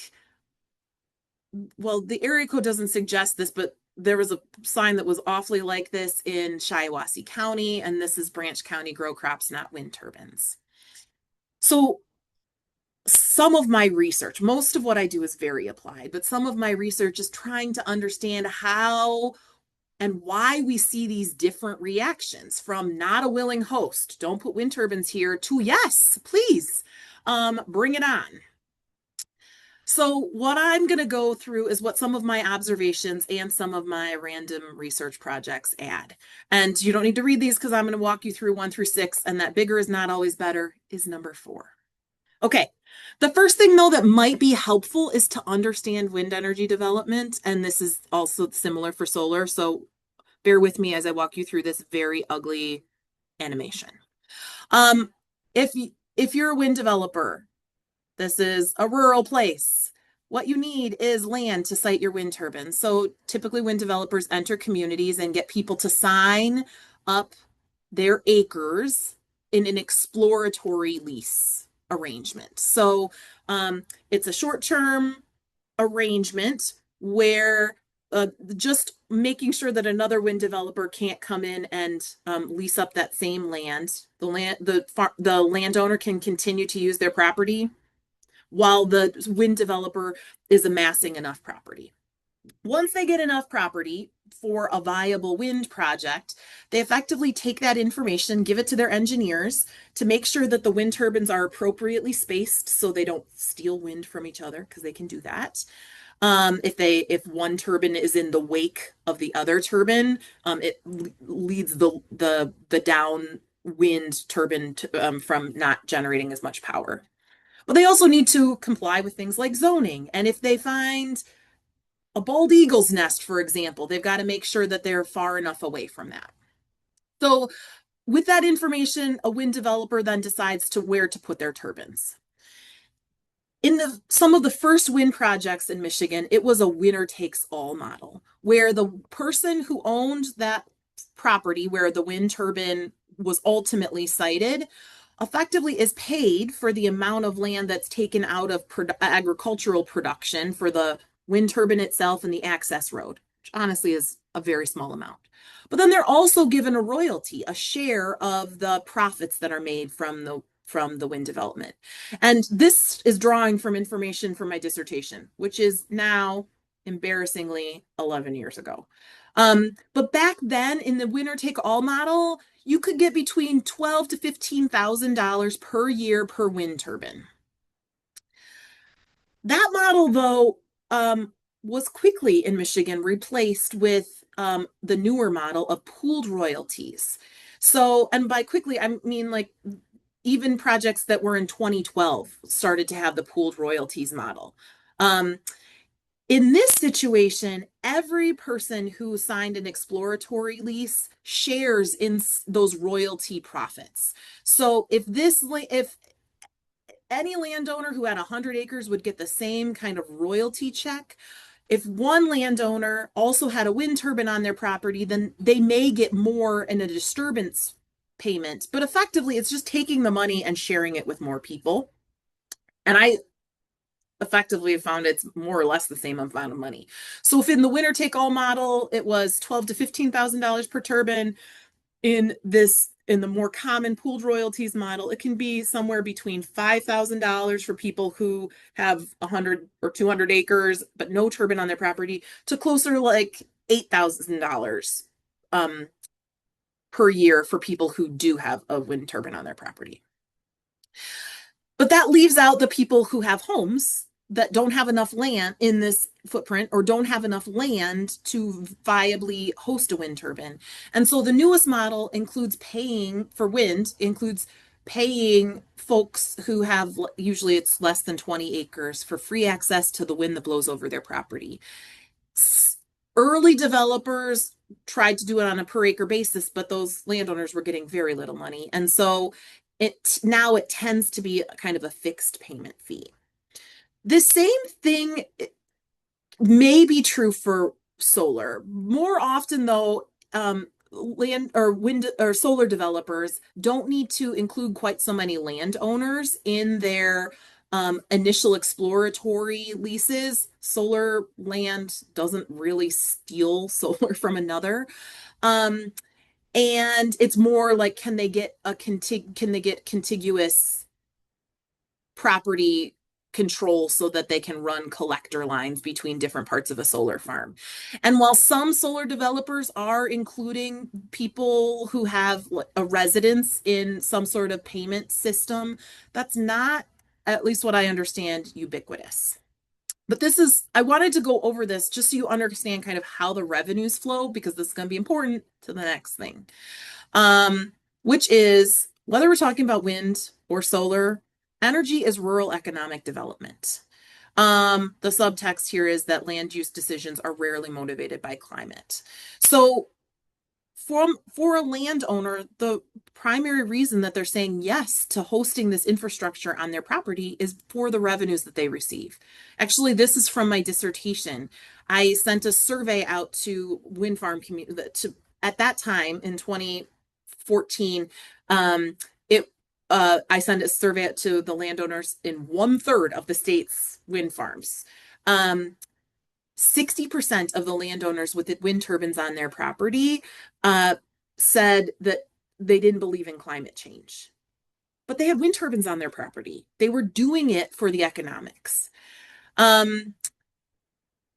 well, the area code doesn't suggest this, but there was a sign that was awfully like this in Shiawassee County, and this is Branch County grow crops, not wind turbines. So some of my research, most of what I do is very applied, but some of my research is trying to understand how and why we see these different reactions from not a willing host, don't put wind turbines here, to yes, please, bring it on. So what I'm going to go through is what some of my observations and some of my random research projects add. And you don't need to read these because I'm going to walk you through 1 through 6, and that bigger is not always better is number 4. Okay, the first thing though that might be helpful is to understand wind energy development, and this is also similar for solar, so bear with me as I walk you through this very ugly animation. If you're a wind developer, this is a rural place. What you need is land to site your wind turbines. So typically wind developers enter communities and get people to sign up their acres in an exploratory lease arrangement. So it's a short-term arrangement where just making sure that another wind developer can't come in and lease up that same land. The landowner can continue to use their property while the wind developer is amassing enough property. Once they get enough property for a viable wind project, they effectively take that information, give it to their engineers to make sure that the wind turbines are appropriately spaced so they don't steal wind from each other, because they can do that. If one turbine is in the wake of the other turbine, it leads the downwind turbine from not generating as much power. But they also need to comply with things like zoning. And if they find a bald eagle's nest, for example, they've got to make sure that they're far enough away from that. So with that information, a wind developer then decides where to put their turbines. In some of the first wind projects in Michigan, it was a winner takes all model, where the person who owned that property where the wind turbine was ultimately sited effectively is paid for the amount of land that's taken out of agricultural production for the wind turbine itself and the access road, which honestly is a very small amount. But then they're also given a royalty, a share of the profits that are made from the wind development. And this is drawing from information from my dissertation, which is now embarrassingly 11 years ago. But back then in the winner take all model, you could get between $12,000 to $15,000 per year per wind turbine. That model, though, was quickly in Michigan replaced with the newer model of pooled royalties. So, and by quickly, I mean like even projects that were in 2012 started to have the pooled royalties model. In this situation, every person who signed an exploratory lease shares in those royalty profits. So if any landowner who had 100 acres would get the same kind of royalty check, if one landowner also had a wind turbine on their property, then they may get more in a disturbance payment. But effectively, it's just taking the money and sharing it with more people. And I effectively found it's more or less the same amount of money. So if in the winner take all model, it was $12,000 to $15,000 per turbine, in the more common pooled royalties model, it can be somewhere between $5,000 for people who have 100 or 200 acres but no turbine on their property, to closer to like $8,000 per year for people who do have a wind turbine on their property. But that leaves out the people who have homes that don't have enough land in this footprint, or don't have enough land to viably host a wind turbine. And so the newest model includes paying for wind, includes paying folks who have, usually it's less than 20 acres, for free access to the wind that blows over their property. Early developers tried to do it on a per acre basis, but those landowners were getting very little money. And so now it tends to be kind of a fixed payment fee. The same thing may be true for solar. More often, though, land or wind or solar developers don't need to include quite so many landowners in their initial exploratory leases. Solar land doesn't really steal solar from another. And it's more like, can they get contiguous property control so that they can run collector lines between different parts of a solar farm. And while some solar developers are including people who have a residence in some sort of payment system, that's not, at least what I understand, ubiquitous. But I wanted to go over this just so you understand kind of how the revenues flow, because this is going to be important to the next thing, which is, whether we're talking about wind or solar, energy is rural economic development. The subtext here is that land use decisions are rarely motivated by climate. So for a landowner, the primary reason that they're saying yes to hosting this infrastructure on their property is for the revenues that they receive. Actually, this is from my dissertation. I sent a survey out to wind farm community at that time in 2014. I sent a survey out to the landowners in 1/3 of the state's wind farms. 60% of the landowners with the wind turbines on their property said that they didn't believe in climate change, but they had wind turbines on their property. They were doing it for the economics.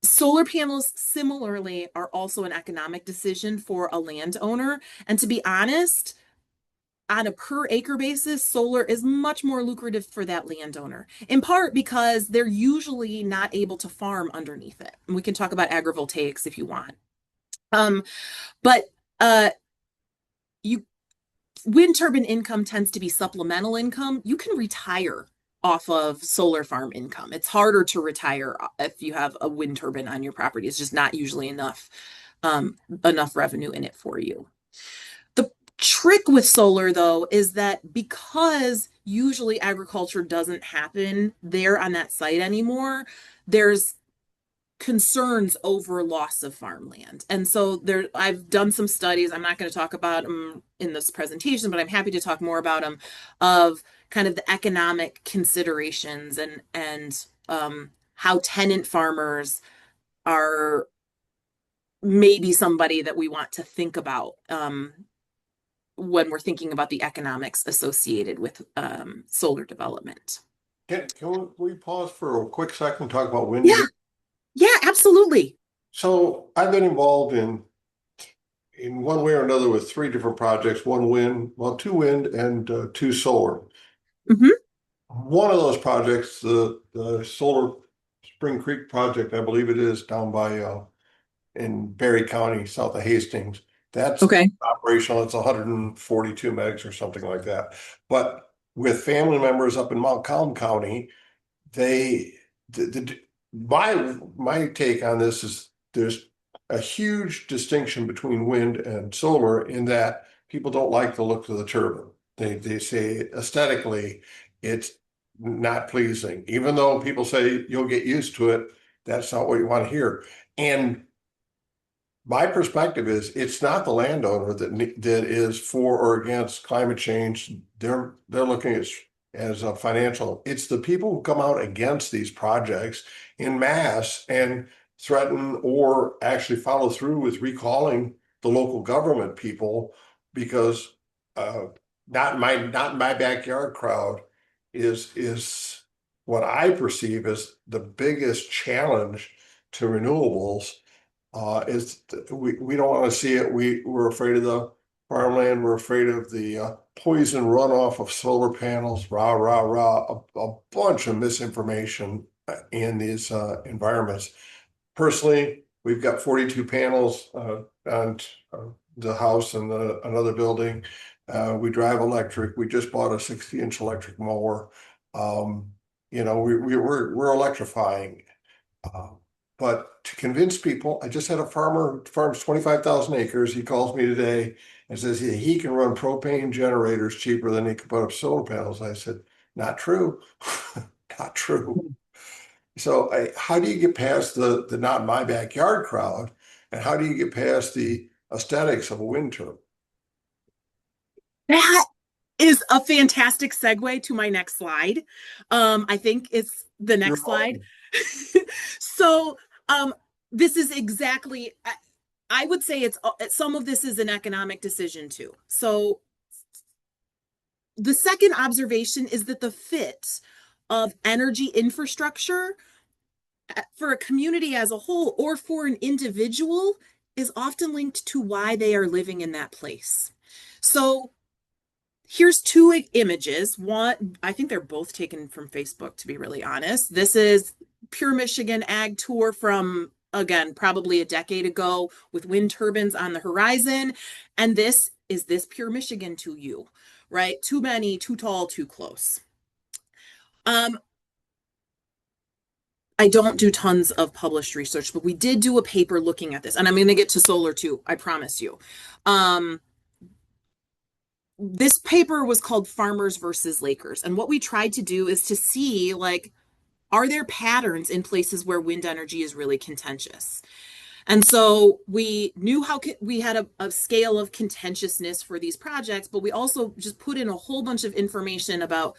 Solar panels, similarly, are also an economic decision for a landowner. And to be honest, on a per acre basis, solar is much more lucrative for that landowner, in part because they're usually not able to farm underneath it. And we can talk about agrivoltaics if you want. But wind turbine income tends to be supplemental income. You can retire off of solar farm income. It's harder to retire if you have a wind turbine on your property. It's just not usually enough revenue in it for you. The trick with solar, though, is that because usually agriculture doesn't happen there on that site anymore, there's concerns over loss of farmland. And so I've done some studies. I'm not going to talk about them in this presentation, but I'm happy to talk more about them, of kind of the economic considerations and how tenant farmers are maybe somebody that we want to think about when we're thinking about the economics associated with solar development. Can we pause for a quick second and talk about wind? Yeah, absolutely. So I've been involved in one way or another with 3 different projects, 2 wind and 2 solar. Mm-hmm. One of those projects, the Solar Spring Creek project, I believe it is, down by in Berry County, south of Hastings. That's okay. Operational. It's 142 megs or something like that. But with family members up in Montcalm County, my take on this is there's a huge distinction between wind and solar in that people don't like the look of the turbine. They say aesthetically it's not pleasing, even though people say you'll get used to it. That's not what you want to hear. And my perspective is it's not the landowner that is for or against climate change. They're looking at as a financial. It's the people who come out against these projects in mass and threaten or actually follow through with recalling the local government people because not in my backyard crowd is what I perceive as the biggest challenge to renewables is we don't want to see it. We're afraid of the farmland. We're afraid of the poison runoff of solar panels, rah, rah, rah, a bunch of misinformation in these environments. Personally, we've got 42 panels on the house and another building. We drive electric. We just bought a 60-inch electric mower. We're electrifying. But to convince people, I just had a farmer farms 25,000 acres. He calls me today and says he can run propane generators cheaper than he can put up solar panels. I said, not true, not true. So how do you get past the not in my backyard crowd? And how do you get past the aesthetics of a wind turbine? That is a fantastic segue to my next slide. I think it's the next slide. So this is exactly, I would say it's some of this is an economic decision too. So the second observation is that the fit of energy infrastructure for a community as a whole or for an individual is often linked to why they are living in that place. So here's two images. One, I think they're both taken from Facebook, to be really honest. This is Pure Michigan Ag Tour from, again, probably a decade ago with wind turbines on the horizon. And this is this Pure Michigan to you, right? Too many, too tall, too close. I don't do tons of published research, but we did do a paper looking at this. And I'm going to get to solar too, I promise you. This paper was called Farmers versus Lakers. And what we tried to do is to see, like, are there patterns in places where wind energy is really contentious? And so we knew how we had a scale of contentiousness for these projects, but we also just put in a whole bunch of information about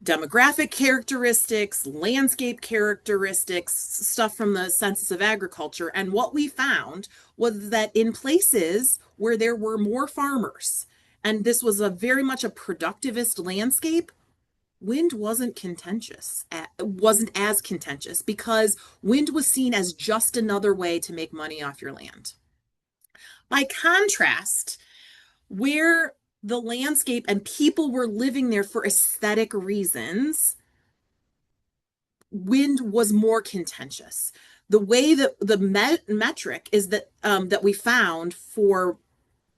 demographic characteristics, landscape characteristics, stuff from the Census of Agriculture. And what we found was that in places where there were more farmers, and this was very much a productivist landscape, wind wasn't as contentious because wind was seen as just another way to make money off your land. By contrast, where the landscape and people were living there for aesthetic reasons, wind was more contentious. The way that the metric is that that we found for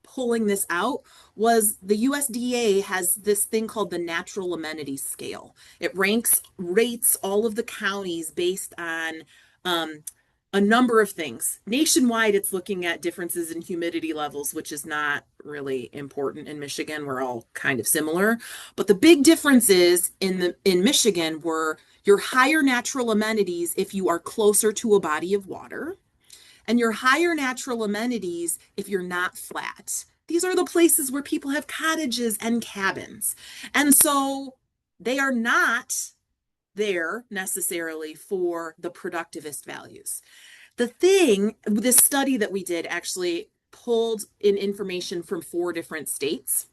pulling this out was the USDA has this thing called the natural amenity scale. It rates all of the counties based on a number of things. Nationwide, it's looking at differences in humidity levels, which is not really important in Michigan. We're all kind of similar. But the big differences in Michigan were your higher natural amenities if you are closer to a body of water, and your higher natural amenities if you're not flat. These are the places where people have cottages and cabins. And so they are not there necessarily for the productivist values. This study that we did actually pulled in information from 4 different states.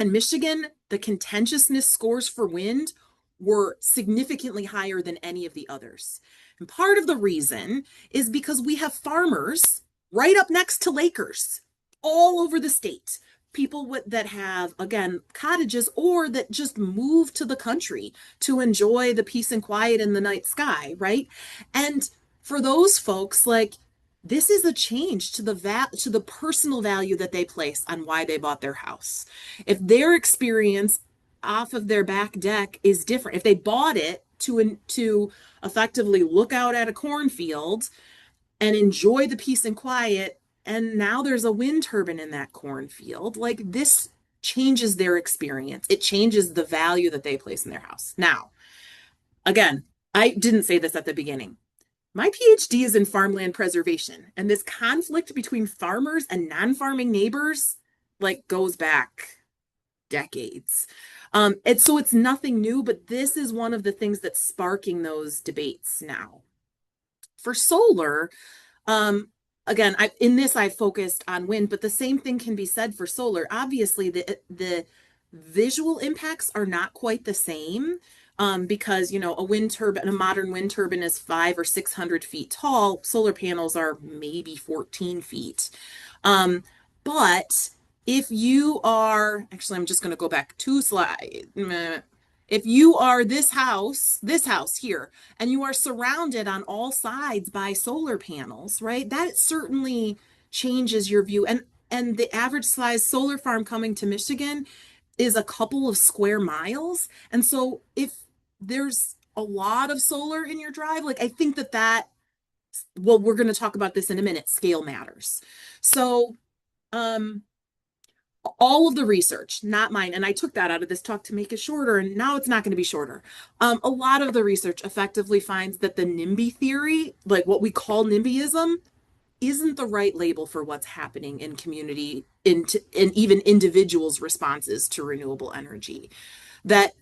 And Michigan, the contentiousness scores for wind were significantly higher than any of the others. And part of the reason is because we have farmers right up next to Lakers all over the state. People that have, again, cottages or that just move to the country to enjoy the peace and quiet in the night sky, right? And for those folks, like, this is a change to the personal value that they place on why they bought their house. If their experience off of their back deck is different, if they bought it to effectively look out at a cornfield, and enjoy the peace and quiet. And now there's a wind turbine in that cornfield. Like, this changes their experience. It changes the value that they place in their house. Now, again, I didn't say this at the beginning. My PhD is in farmland preservation, and this conflict between farmers and non-farming neighbors like goes back decades. So it's nothing new, but this is one of the things that's sparking those debates now. For solar, again, I focused on wind, but the same thing can be said for solar. Obviously, the visual impacts are not quite the same, because a wind turbine, a modern wind turbine, is 500 or 600 feet tall. Solar panels are maybe 14 feet. But if you are, actually, I'm just going to go back 2 slides. If you are this house here, and you are surrounded on all sides by solar panels, right? That certainly changes your view. And the average size solar farm coming to Michigan is a couple of square miles. And so if there's a lot of solar in your drive, like, I think well, we're going to talk about this in a minute, scale matters. So, all of the research, not mine, and I took that out of this talk to make it shorter, and now it's not going to be shorter. A lot of the research effectively finds that the NIMBY theory, like what we call NIMBYism, isn't the right label for what's happening in community, and even individuals' responses to renewable energy. That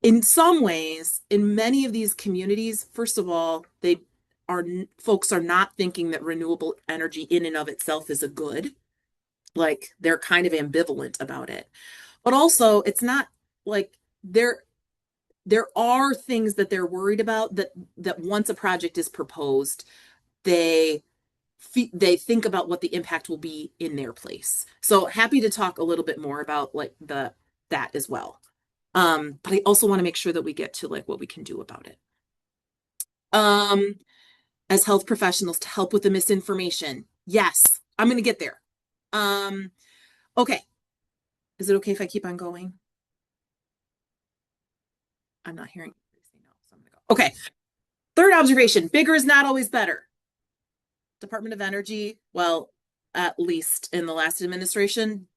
in some ways, in many of these communities, first of all, folks are not thinking that renewable energy in and of itself is a good. Like, they're kind of ambivalent about it. But also, it's not like there are things that they're worried about, that once a project is proposed, they think about what the impact will be in their place. So happy to talk a little bit more about like that as well. But I also want to make sure that we get to like what we can do about it. As health professionals, to help with the misinformation. Yes, I'm going to get there. Okay. Is it okay if I keep on going? I'm not hearing. No, so I'm gonna go. Okay. Third observation, bigger is not always better. Department of Energy, well, at least in the last administration,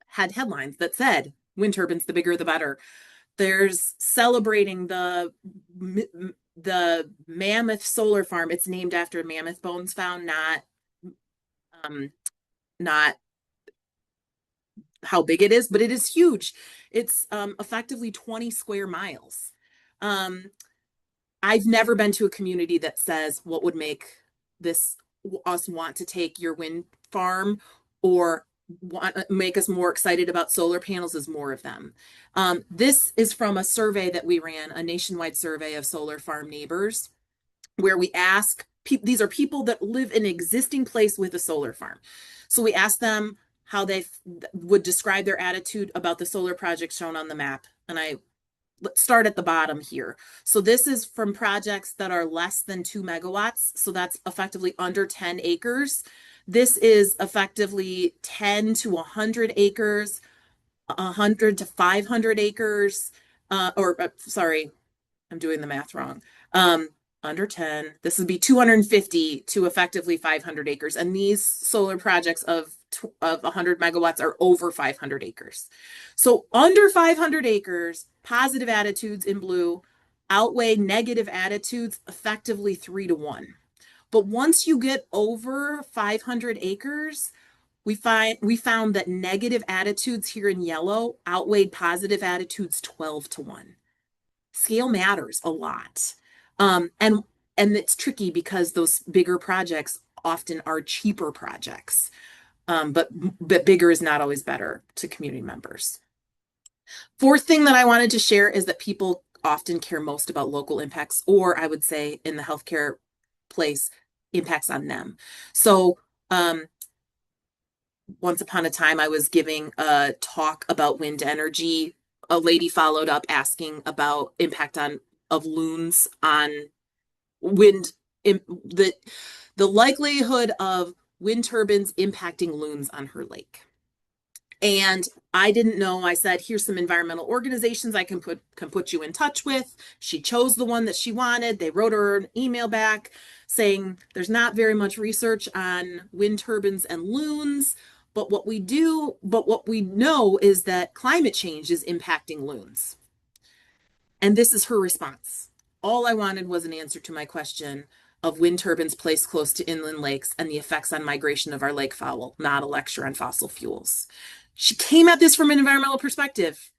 had headlines that said, wind turbines, the bigger the better. There's celebrating the Mammoth Solar Farm. It's named after mammoth bones found, not how big it is, but it is huge. It's effectively 20 square miles. I've never been to a community that says what would make us want to take your wind farm or make us more excited about solar panels is more of them. This is from a survey that we ran, a nationwide survey of solar farm neighbors, where we ask, these are people that live in an existing place with a solar farm. So we asked them how they would describe their attitude about the solar project shown on the map. And let's start at the bottom here. So this is from projects that are less than 2 megawatts. So that's effectively under 10 acres. This is effectively 10 to 100 acres, 100 to 500 acres, sorry, I'm doing the math wrong. Under 10, this would be 250 to effectively 500 acres. And these solar projects of 100 megawatts are over 500 acres. So under 500 acres, positive attitudes in blue outweigh negative attitudes effectively 3 to 1. But once you get over 500 acres, we found that negative attitudes here in yellow outweighed positive attitudes 12 to 1. Scale matters a lot. And it's tricky because those bigger projects often are cheaper projects. But bigger is not always better to community members. Fourth thing that I wanted to share is that people often care most about local impacts, or I would say in the healthcare place, impacts on them. So once upon a time, I was giving a talk about wind energy. A lady followed up asking about impact of loons on wind, the likelihood of wind turbines impacting loons on her lake. And I didn't know. I said, here's some environmental organizations I can put you in touch with. She chose the one that she wanted. They wrote her an email back saying there's not very much research on wind turbines and loons, but what we know is that climate change is impacting loons. And this is her response. All I wanted was an answer to my question of wind turbines placed close to inland lakes and the effects on migration of our lake fowl, not a lecture on fossil fuels. She came at this from an environmental perspective.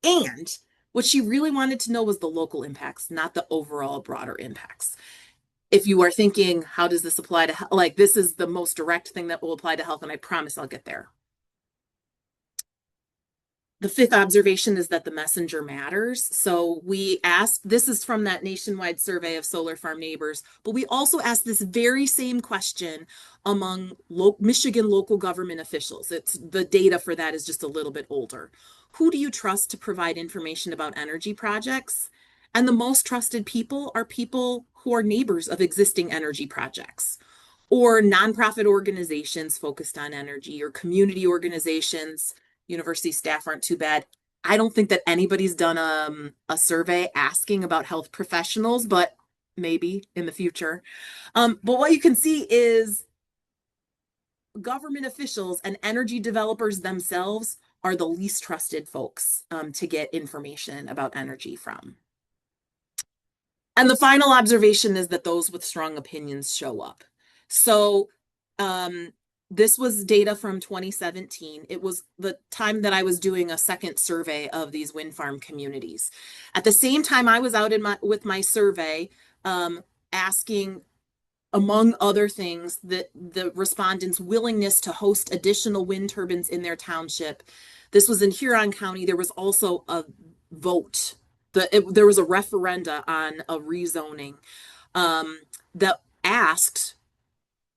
And what she really wanted to know was the local impacts, not the overall broader impacts. If you are thinking, how does this apply to, like, this is the most direct thing that will apply to health, and I promise I'll get there. The fifth observation is that the messenger matters. So we asked, this is from that nationwide survey of solar farm neighbors, but we also asked this very same question among Michigan local government officials. The data for that is just a little bit older. Who do you trust to provide information about energy projects? And the most trusted people are people who are neighbors of existing energy projects, or nonprofit organizations focused on energy, or community organizations. University staff aren't too bad. I don't think that anybody's done a survey asking about health professionals, but maybe in the future. But what you can see is government officials and energy developers themselves are the least trusted folks to get information about energy from. And the final observation is that those with strong opinions show up. So this was data from 2017. It was the time that I was doing a second survey of these wind farm communities. At the same time, I was out with my survey asking, among other things, that the respondents' willingness to host additional wind turbines in their township. This was in Huron County. There was also a vote. There was a referenda on a rezoning that asked,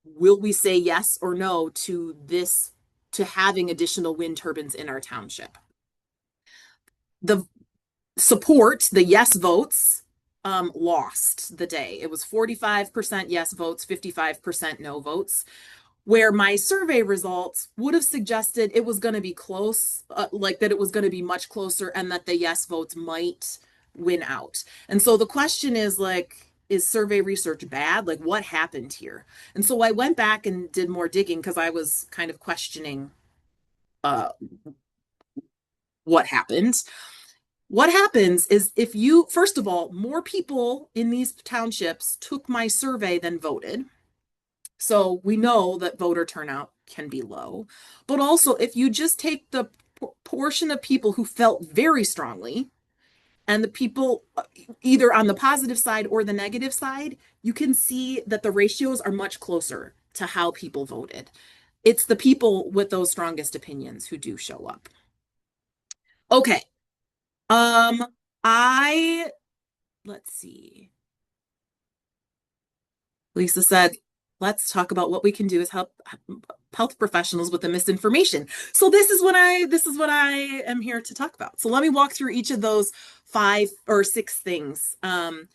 will we say yes or no to this, to having additional wind turbines in our township? The support, the yes votes, lost the day. It was 45% yes votes, 55% no votes, where my survey results would have suggested it was going to be close, like that it was going to be much closer, and that the yes votes might win out. And so the question is, like, is survey research bad? Like, what happened here? And so I went back and did more digging because I was kind of questioning what happened. What happens is, if you, first of all, more people in these townships took my survey than voted. So we know that voter turnout can be low. But also, if you just take the portion of people who felt very strongly, and the people either on the positive side or the negative side, you can see that the ratios are much closer to how people voted. It's the people with those strongest opinions who do show up. Okay. Let's see. Lisa said, let's talk about what we can do as health professionals with the misinformation. So this is what I am here to talk about. So let me walk through each of those 5 or 6 things. And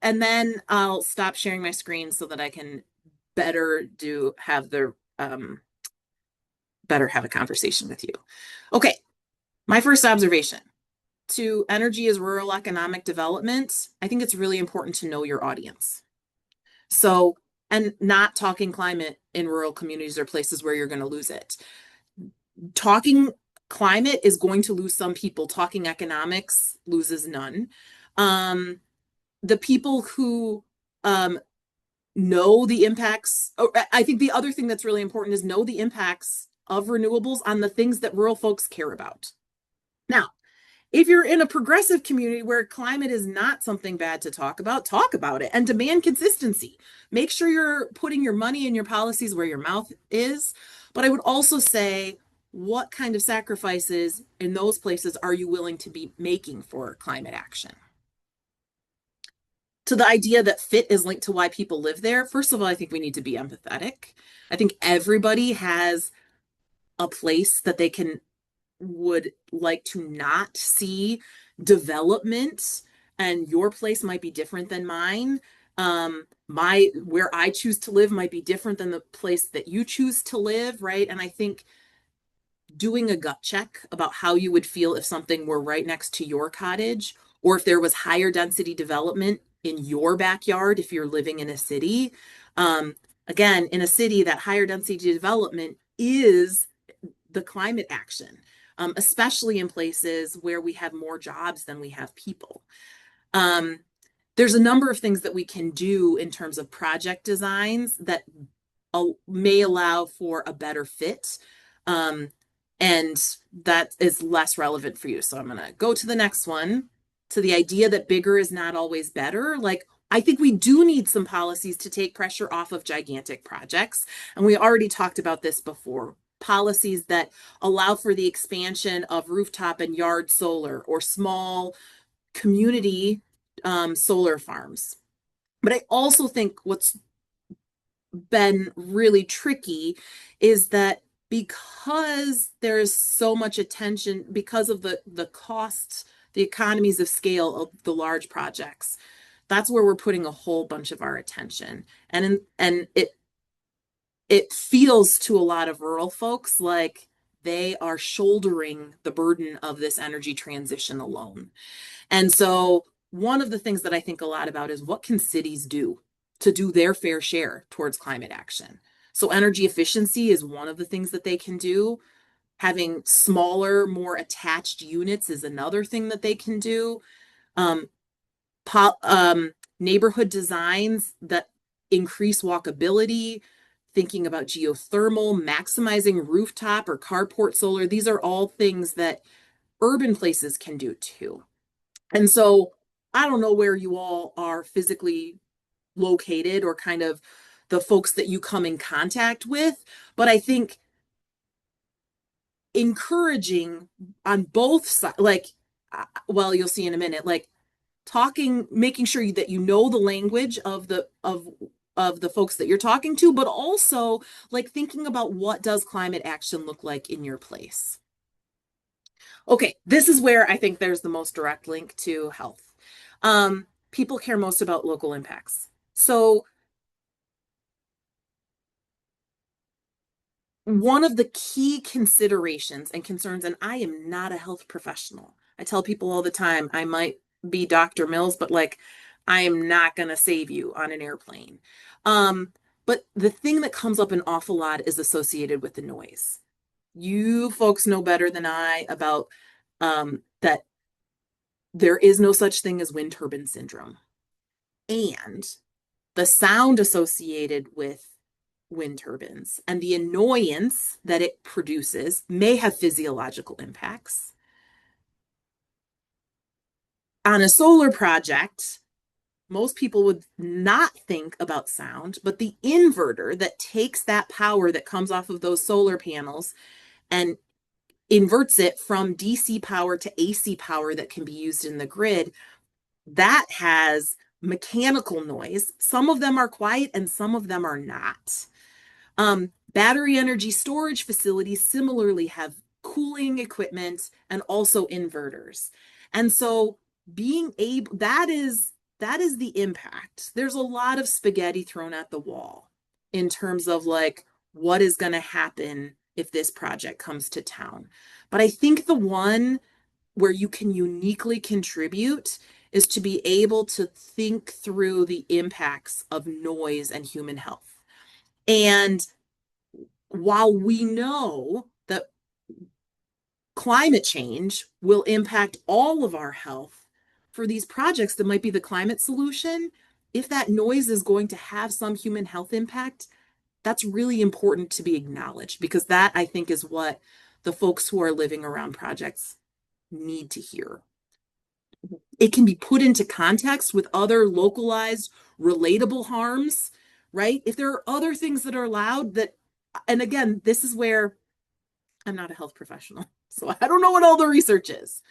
then I'll stop sharing my screen so that I can better have a conversation with you. Okay. My first observation to energy as rural economic development. I think it's really important to know your audience. So, and not talking climate in rural communities or places where you're going to lose it. Talking climate is going to lose some people. Talking economics loses none. The people who know the impacts, I think the other thing that's really important is know the impacts of renewables on the things that rural folks care about. Now, if you're in a progressive community where climate is not something bad to talk about it and demand consistency. Make sure you're putting your money and your policies where your mouth is. But I would also say, what kind of sacrifices in those places are you willing to be making for climate action? To the idea that fit is linked to why people live there, first of all, I think we need to be empathetic. I think everybody has a place that they would like to not see development, and your place might be different than mine. Where I choose to live might be different than the place that you choose to live, right? And I think doing a gut check about how you would feel if something were right next to your cottage, or if there was higher density development in your backyard if you're living in a city. Again, in a city, that higher density development is the climate action, especially in places where we have more jobs than we have people. There's a number of things that we can do in terms of project designs that may allow for a better fit. And that is less relevant for you. So I'm going to go to the next one, to the idea that bigger is not always better. Like, I think we do need some policies to take pressure off of gigantic projects. And we already talked about this before. Policies that allow for the expansion of rooftop and yard solar or small community solar farms. But I also think what's been really tricky is that because there's so much attention, because of the costs, the economies of scale of the large projects, that's where we're putting a whole bunch of our attention. And it feels to a lot of rural folks like they are shouldering the burden of this energy transition alone. And so one of the things that I think a lot about is what can cities do to do their fair share towards climate action? So energy efficiency is one of the things that they can do. Having smaller, more attached units is another thing that they can do. Neighborhood designs that increase walkability, thinking about geothermal, maximizing rooftop or carport solar. These are all things that urban places can do too. And so I don't know where you all are physically located or kind of the folks that you come in contact with, but I think encouraging on both sides, like, well, you'll see in a minute, like talking, making sure that you know the language of the folks that you're talking to, but also like thinking about what does climate action look like in your place. Okay, this is where I think there's the most direct link to health. People care most about local impacts. So one of the key considerations and concerns, and I am not a health professional. I tell people all the time, I might be Dr. Mills, but like, I am not going to save you on an airplane. But the thing that comes up an awful lot is associated with the noise. You folks know better than I about that there is no such thing as wind turbine syndrome. And the sound associated with wind turbines and the annoyance that it produces may have physiological impacts. On a solar project, most people would not think about sound, but the inverter that takes that power that comes off of those solar panels and inverts it from DC power to AC power that can be used in the grid, that has mechanical noise. Some of them are quiet and some of them are not. Battery energy storage facilities similarly have cooling equipment and also inverters. And so being able, that is the impact. There's a lot of spaghetti thrown at the wall in terms of like what is going to happen if this project comes to town. But I think the one where you can uniquely contribute is to be able to think through the impacts of noise and human health. And while we know that climate change will impact all of our health, for these projects that might be the climate solution, if that noise is going to have some human health impact, that's really important to be acknowledged, because that, I think, is what the folks who are living around projects need to hear. It can be put into context with other localized, relatable harms, right? If there are other things that are allowed that, and again, this is where I'm not a health professional, so I don't know what all the research is.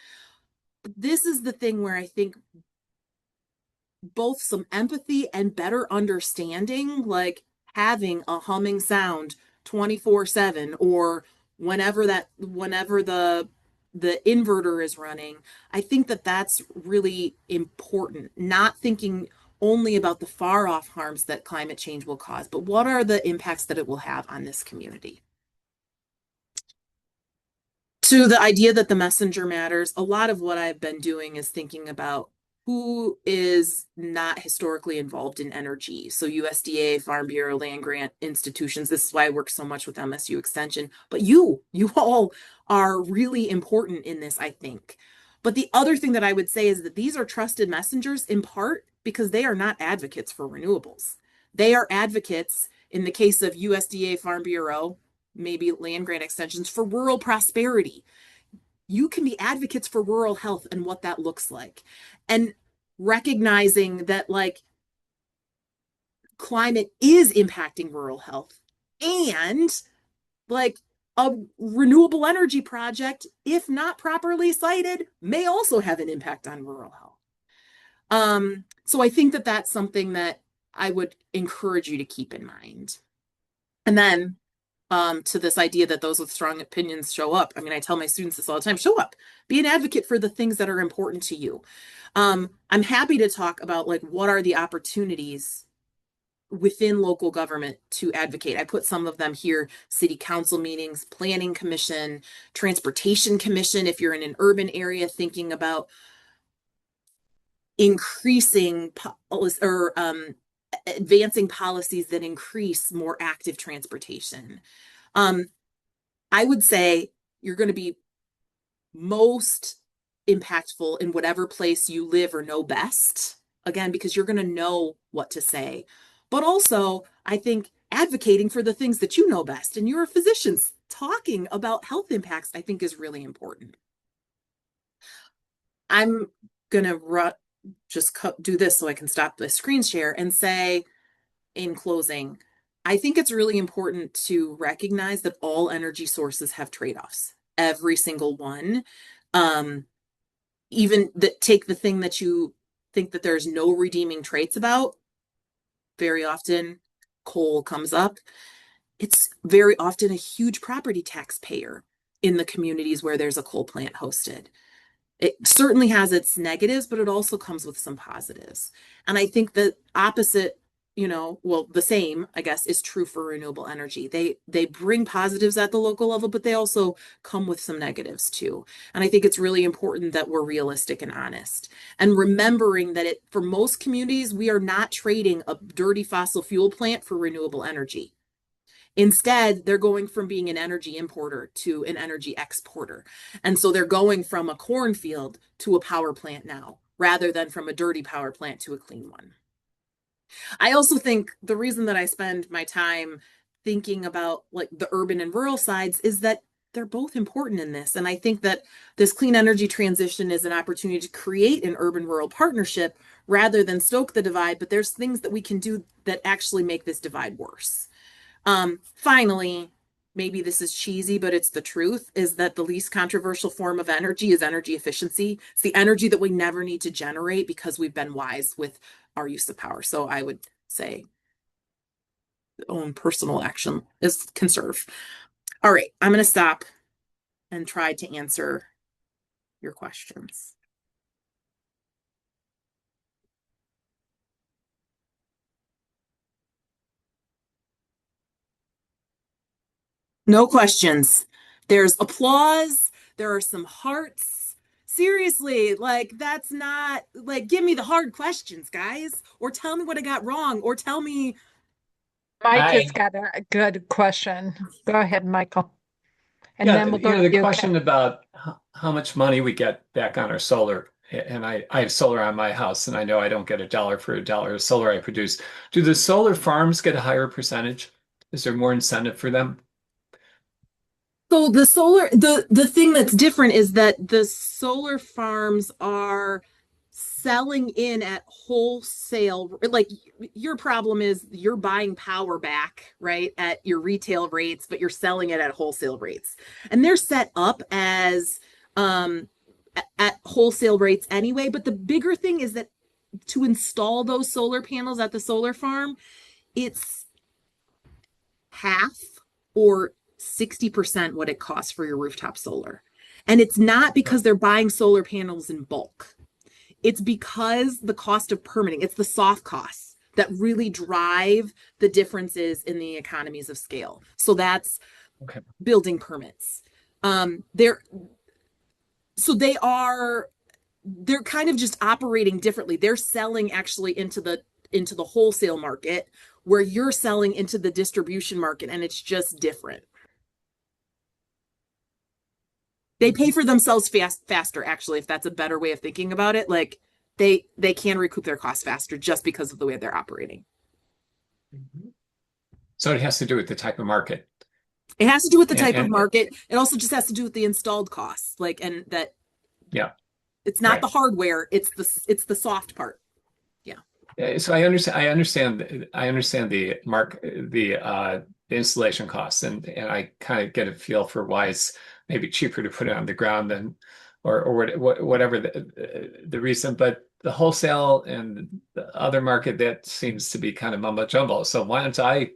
But this is the thing where I think both some empathy and better understanding, like having a humming sound 24/7 or whenever the inverter is running, I think that that's really important. Not thinking only about the far off harms that climate change will cause, but what are the impacts that it will have on this community? To the idea that the messenger matters, a lot of what I've been doing is thinking about who is not historically involved in energy. So USDA, Farm Bureau, land grant institutions. This is why I work so much with MSU Extension. But you all are really important in this, I think. But the other thing that I would say is that these are trusted messengers in part because they are not advocates for renewables. They are advocates, in the case of USDA, Farm Bureau, maybe land grant extensions, for rural prosperity. You can be advocates for rural health and what that looks like. And recognizing that like climate is impacting rural health, and like a renewable energy project, if not properly sited, may also have an impact on rural health. So I think that that's something that I would encourage you to keep in mind. And then to this idea that those with strong opinions show up. I mean, I tell my students this all the time, show up, be an advocate for the things that are important to you. I'm happy to talk about like what are the opportunities within local government to advocate. I put some of them here: city council meetings, planning commission, transportation commission. If you're in an urban area thinking about increasing or advancing policies that increase more active transportation. I would say you're going to be most impactful in whatever place you live or know best, again, because you're going to know what to say. But also, I think advocating for the things that you know best, and you're a physician, talking about health impacts, I think is really important. I'm going to just do this so I can stop the screen share and say, in closing, I think it's really important to recognize that all energy sources have trade-offs, every single one. Even that, take the thing that you think that there's no redeeming traits about, very often coal comes up. It's very often a huge property tax payer in the communities where there's a coal plant hosted. It certainly has its negatives, but it also comes with some positives. And I think the opposite, well, the same, I guess, is true for renewable energy. They bring positives at the local level, but they also come with some negatives too. And I think it's really important that we're realistic and honest. And remembering that for most communities, we are not trading a dirty fossil fuel plant for renewable energy. Instead, they're going from being an energy importer to an energy exporter. And so they're going from a cornfield to a power plant now, rather than from a dirty power plant to a clean one. I also think the reason that I spend my time thinking about like the urban and rural sides is that they're both important in this. And I think that this clean energy transition is an opportunity to create an urban-rural partnership rather than stoke the divide, but there's things that we can do that actually make this divide worse. Finally, maybe this is cheesy, but it's the truth, is that the least controversial form of energy is energy efficiency. It's the energy that we never need to generate because we've been wise with our use of power. So I would say own personal action is conserve. All right, I'm going to stop and try to answer your questions. No questions. There's applause. There are some hearts. Seriously, like that's not like, give me the hard questions, guys, or tell me what I got wrong, or tell me. Mike has got a good question. Go ahead, Michael. And Yeah, then we'll go to the you, question Ken. about how much money we get back on our solar, and I have solar on my house, and I know I don't get $1 for $1 of solar I produce. Do the solar farms get a higher percentage? Is there more incentive for them? So the thing that's different is that the solar farms are selling in at wholesale. Like your problem is you're buying power back, right, at your retail rates, but you're selling it at wholesale rates. And they're set up as at wholesale rates anyway. But the bigger thing is that to install those solar panels at the solar farm, it's half or 60% what it costs for your rooftop solar. And it's not because they're buying solar panels in bulk. It's because the cost of permitting, it's the soft costs that really drive the differences in the economies of scale. So that's building permits, they're so they're kind of just operating differently. They're selling actually into the wholesale market where you're selling into the distribution market, and it's just different. They pay for themselves faster, actually, if that's a better way of thinking about it. Like they can recoup their costs faster just because of the way they're operating. So it has to do with the type of market. It has to do with the And, type of and market. It also just has to do with the installed costs. Like, and that yeah, it's not right. the hardware, it's the soft part. So I understand the installation costs, and I kind of get a feel for why it's maybe cheaper to put it on the ground than or whatever the reason. But the wholesale and the other market, that seems to be kind of mumbo jumbo. So why don't I,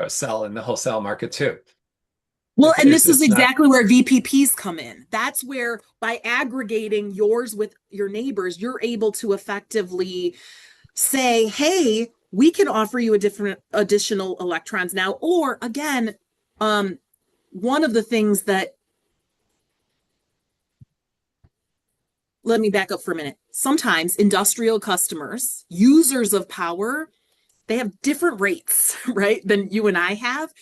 sell in the wholesale market too? Well, and this is It's not. exactly where VPPs come in. That's where by aggregating yours with your neighbors, you're able to effectively say, hey, we can offer you a different additional electrons now. Or again, one of the things that, let me back up for a minute. Sometimes industrial customers, users of power, they have different rates, right, than you and I have.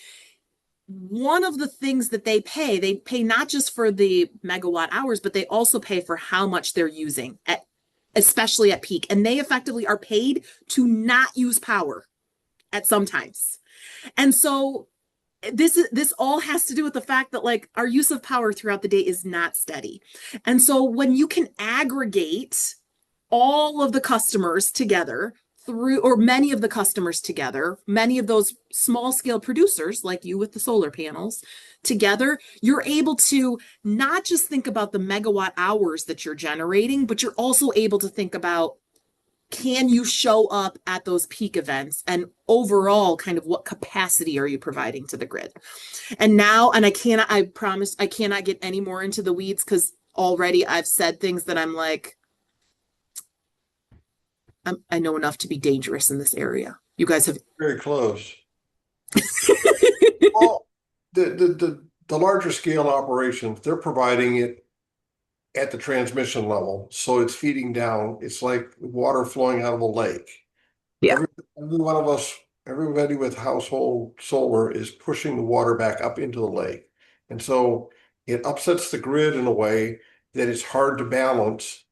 One of the things that they pay not just for the megawatt hours, but they also pay for how much they're using, especially at peak. And they effectively are paid to not use power at some times. And so this all has to do with the fact that like our use of power throughout the day is not steady. And so when you can aggregate all of the customers together or many of the customers together, many of those small scale producers like you with the solar panels together, you're able to not just think about the megawatt hours that you're generating, but you're also able to think about, can you show up at those peak events, and overall kind of what capacity are you providing to the grid? And I promise I cannot get any more into the weeds because already I've said things that I'm like, I know enough to be dangerous in this area. You guys have Very close. Well, the larger scale operations, they're providing it at the transmission level. So it's feeding down. It's like water flowing out of a lake. Yeah. Every one of us, everybody with household solar is pushing the water back up into the lake. And so it upsets the grid in a way that it's hard to balance.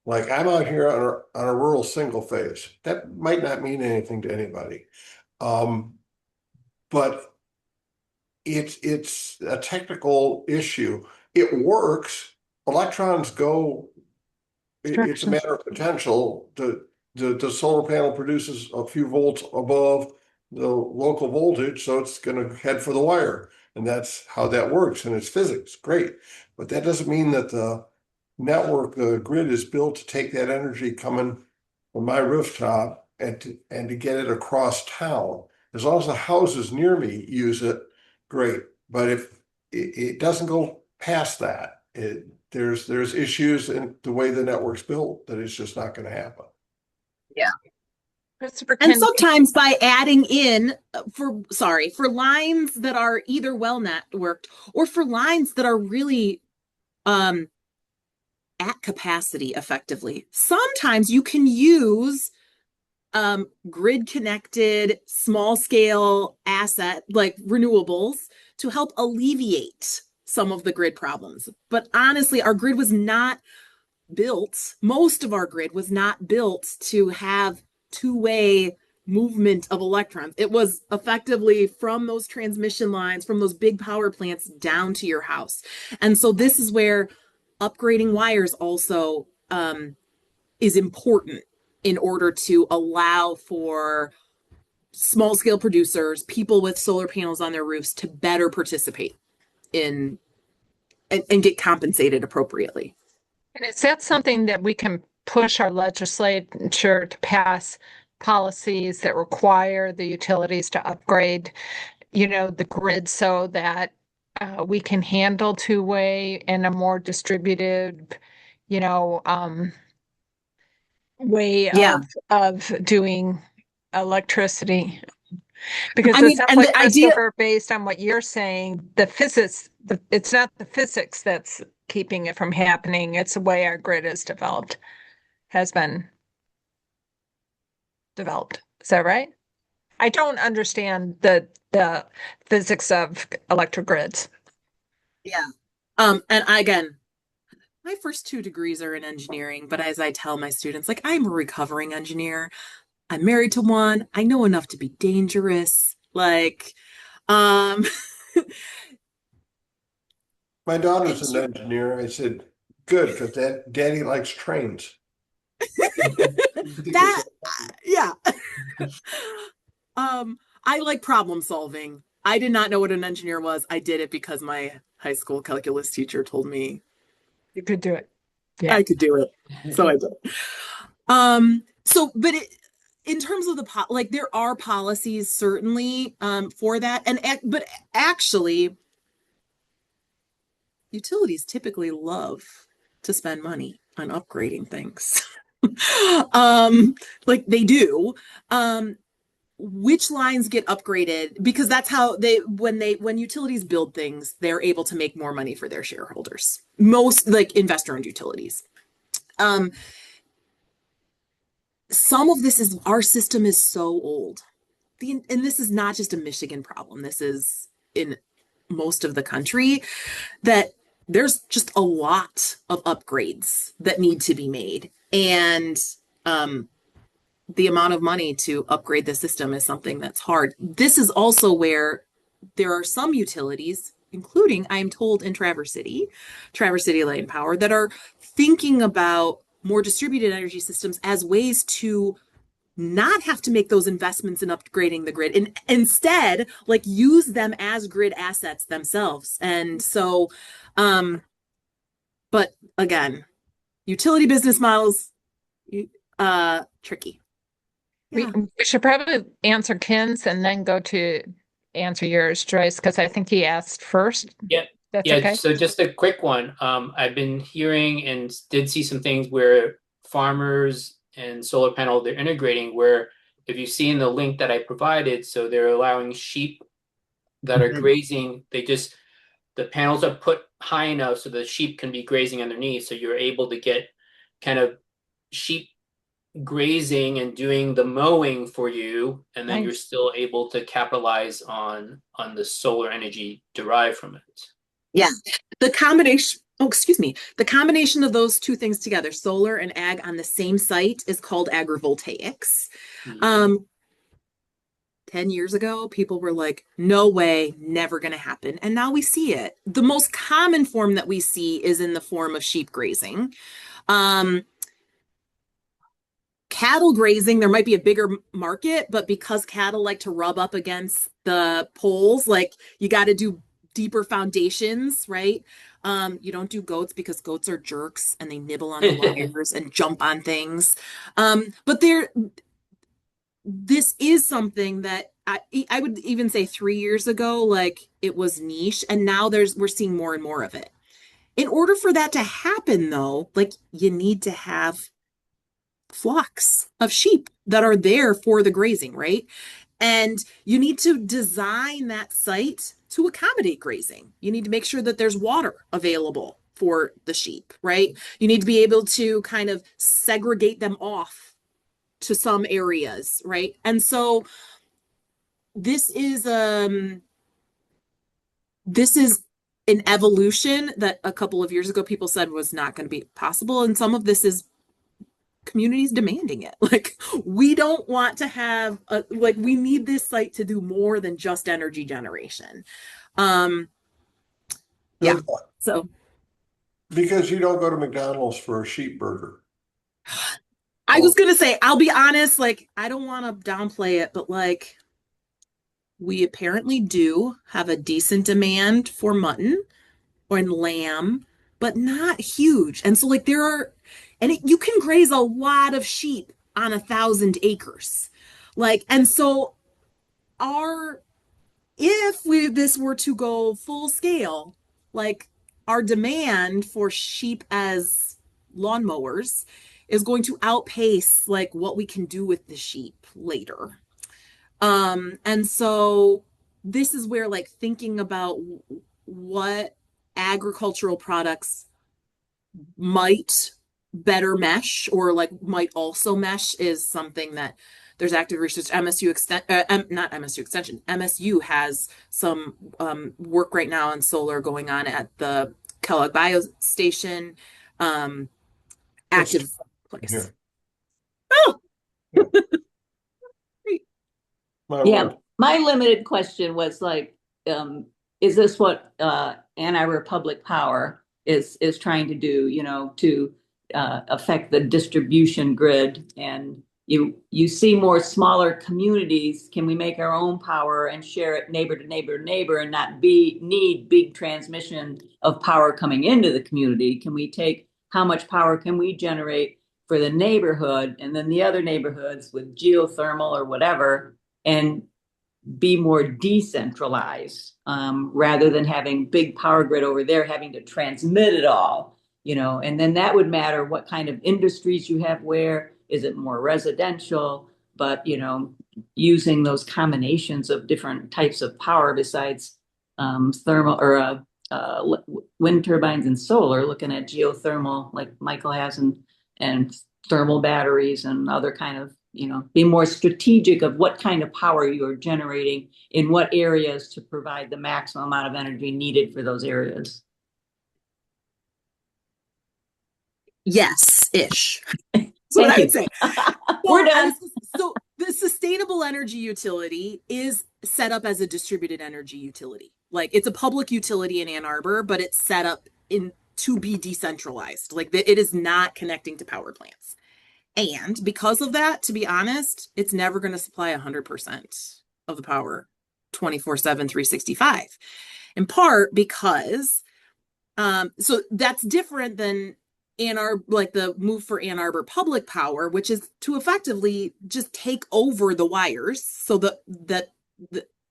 Like I'm out here on a rural single phase. That might not mean anything to anybody. But it's a technical issue. It works. Electrons go, it's a matter of potential. The solar panel produces a few volts above the local voltage, so it's going to head for the wire. And that's how that works. And it's physics. Great. But that doesn't mean that the network, the grid is built to take that energy coming from my rooftop and to get it across town. As long as the houses near me use it, great. But if it doesn't go past that, there's issues in the way the network's built that it's just not going to happen. Yeah. And sometimes by adding in for lines that are either well networked or for lines that are really at capacity effectively, sometimes you can use grid connected small scale asset like renewables to help alleviate some of the grid problems. But honestly, our grid was not built, most of our grid was not built to have two-way movement of electrons. It was effectively from those transmission lines, from those big power plants down to your house. And so this is where upgrading wires also is important in order to allow for small scale producers, people with solar panels on their roofs to better participate in and get compensated appropriately. And is that something that we can push our legislature to pass policies that require the utilities to upgrade, the grid so that we can handle two-way in a more distributed, way Yeah. of doing electricity? Because I it mean, sounds and like, the idea, Christopher, based on what you're saying, it's not the physics that's keeping it from happening. It's the way our grid is developed, has been developed. Is that right? I don't understand the physics of electric grids. yeah. And again, my first two degrees are in engineering, but as I tell my students, like I'm a recovering engineer. I'm married to one. I know enough to be dangerous. Like, um, My daughter's it's an engineer. I said, good, because daddy likes trains. that, yeah. I like problem solving. I did not know what an engineer was. I did it because my high school calculus teacher told me You could do it. Yeah. I could do it. So I did. But in terms of like there are policies certainly for that. But actually utilities typically love to spend money on upgrading things. Like they do. Which lines get upgraded because that's how when utilities build things, they're able to make more money for their shareholders. Most like investor-owned utilities. Some of this is our system is so old. And this is not just a Michigan problem. This is in most of the country that there's just a lot of upgrades that need to be made. And the amount of money to upgrade the system is something that's hard. This is also where there are some utilities, including, I'm told, in Traverse City Light and Power, that are thinking about more distributed energy systems as ways to not have to make those investments in upgrading the grid and instead like use them as grid assets themselves. And so, but again, utility business models, tricky. Yeah. We should probably answer Ken's and then go to answer yours, Joyce, because I think he asked first. Yeah. That's Yeah, okay. so just a quick one. I've been hearing and did see some things where farmers and solar panel they're integrating where if you see in the link that I provided, so they're allowing sheep that are grazing, the panels are put high enough so the sheep can be grazing underneath, so you're able to get kind of sheep grazing and doing the mowing for you, and then you're Nice. still able to capitalize on the solar energy derived from it. Yeah. The combination, the combination of those two things together, solar and ag on the same site is called agrivoltaics. 10 years ago, people were like, no way, never going to happen. And now we see it. The most common form that we see is in the form of sheep grazing. Cattle grazing, there might be a bigger market, but because cattle like to rub up against the poles, like you got to do deeper foundations, right? You don't do goats because goats are jerks and they nibble on the wires and jump on things. But this is something that I would even say 3 years ago, like it was niche, and now we're seeing more and more of it. In order for that to happen, though, like you need to have flocks of sheep that are there for the grazing, right? And you need to design that site to accommodate grazing. You need to make sure that there's water available for the sheep, right? You need to be able to kind of segregate them off to some areas, right? And so this is an evolution that a couple of years ago people said was not going to be possible, and some of this is communities demanding it. Like we don't want to have we need this site to do more than just energy generation. Yeah. So because you don't go to McDonald's for a sheep burger. I was gonna say, I'll be honest, like I don't want to downplay it, but like we apparently do have a decent demand for mutton or lamb, but not huge. And so like you can graze a lot of sheep on 1,000 acres. Like, and so if this were to go full scale, like our demand for sheep as lawnmowers is going to outpace like what we can do with the sheep later. And so this is where like thinking about what agricultural products might better mesh or like might also mesh is something that there's active research. Not MSU Extension. MSU has some work right now on solar going on at the Kellogg Bio Station. Active place. Here. Oh, Yeah. great. My Yeah, word. my limited question was like, is this what Ann Arbor Public Power is trying to do, to affect the distribution grid? And you see more smaller communities. Can we make our own power and share it neighbor to neighbor to neighbor and not need big transmission of power coming into the community? Can we take how much power can we generate for the neighborhood and then the other neighborhoods with geothermal or whatever, and be more decentralized, rather than having big power grid over there having to transmit it all, and then that would matter what kind of industries you have where. Is it more residential? But using those combinations of different types of power besides thermal or wind turbines and solar, looking at geothermal like Michael has, and thermal batteries and other kind of, be more strategic of what kind of power you are generating in what areas to provide the maximum amount of energy needed for those areas. Yes-ish. That's what I would say. We're done. So the sustainable energy utility is set up as a distributed energy utility. Like it's a public utility in Ann Arbor, but it's set up to be decentralized. Like it is not connecting to power plants. And because of that, to be honest, it's never going to supply 100% of the power 24/7, 365. In part because, so that's different than like the move for Ann Arbor Public Power, which is to effectively just take over the wires so that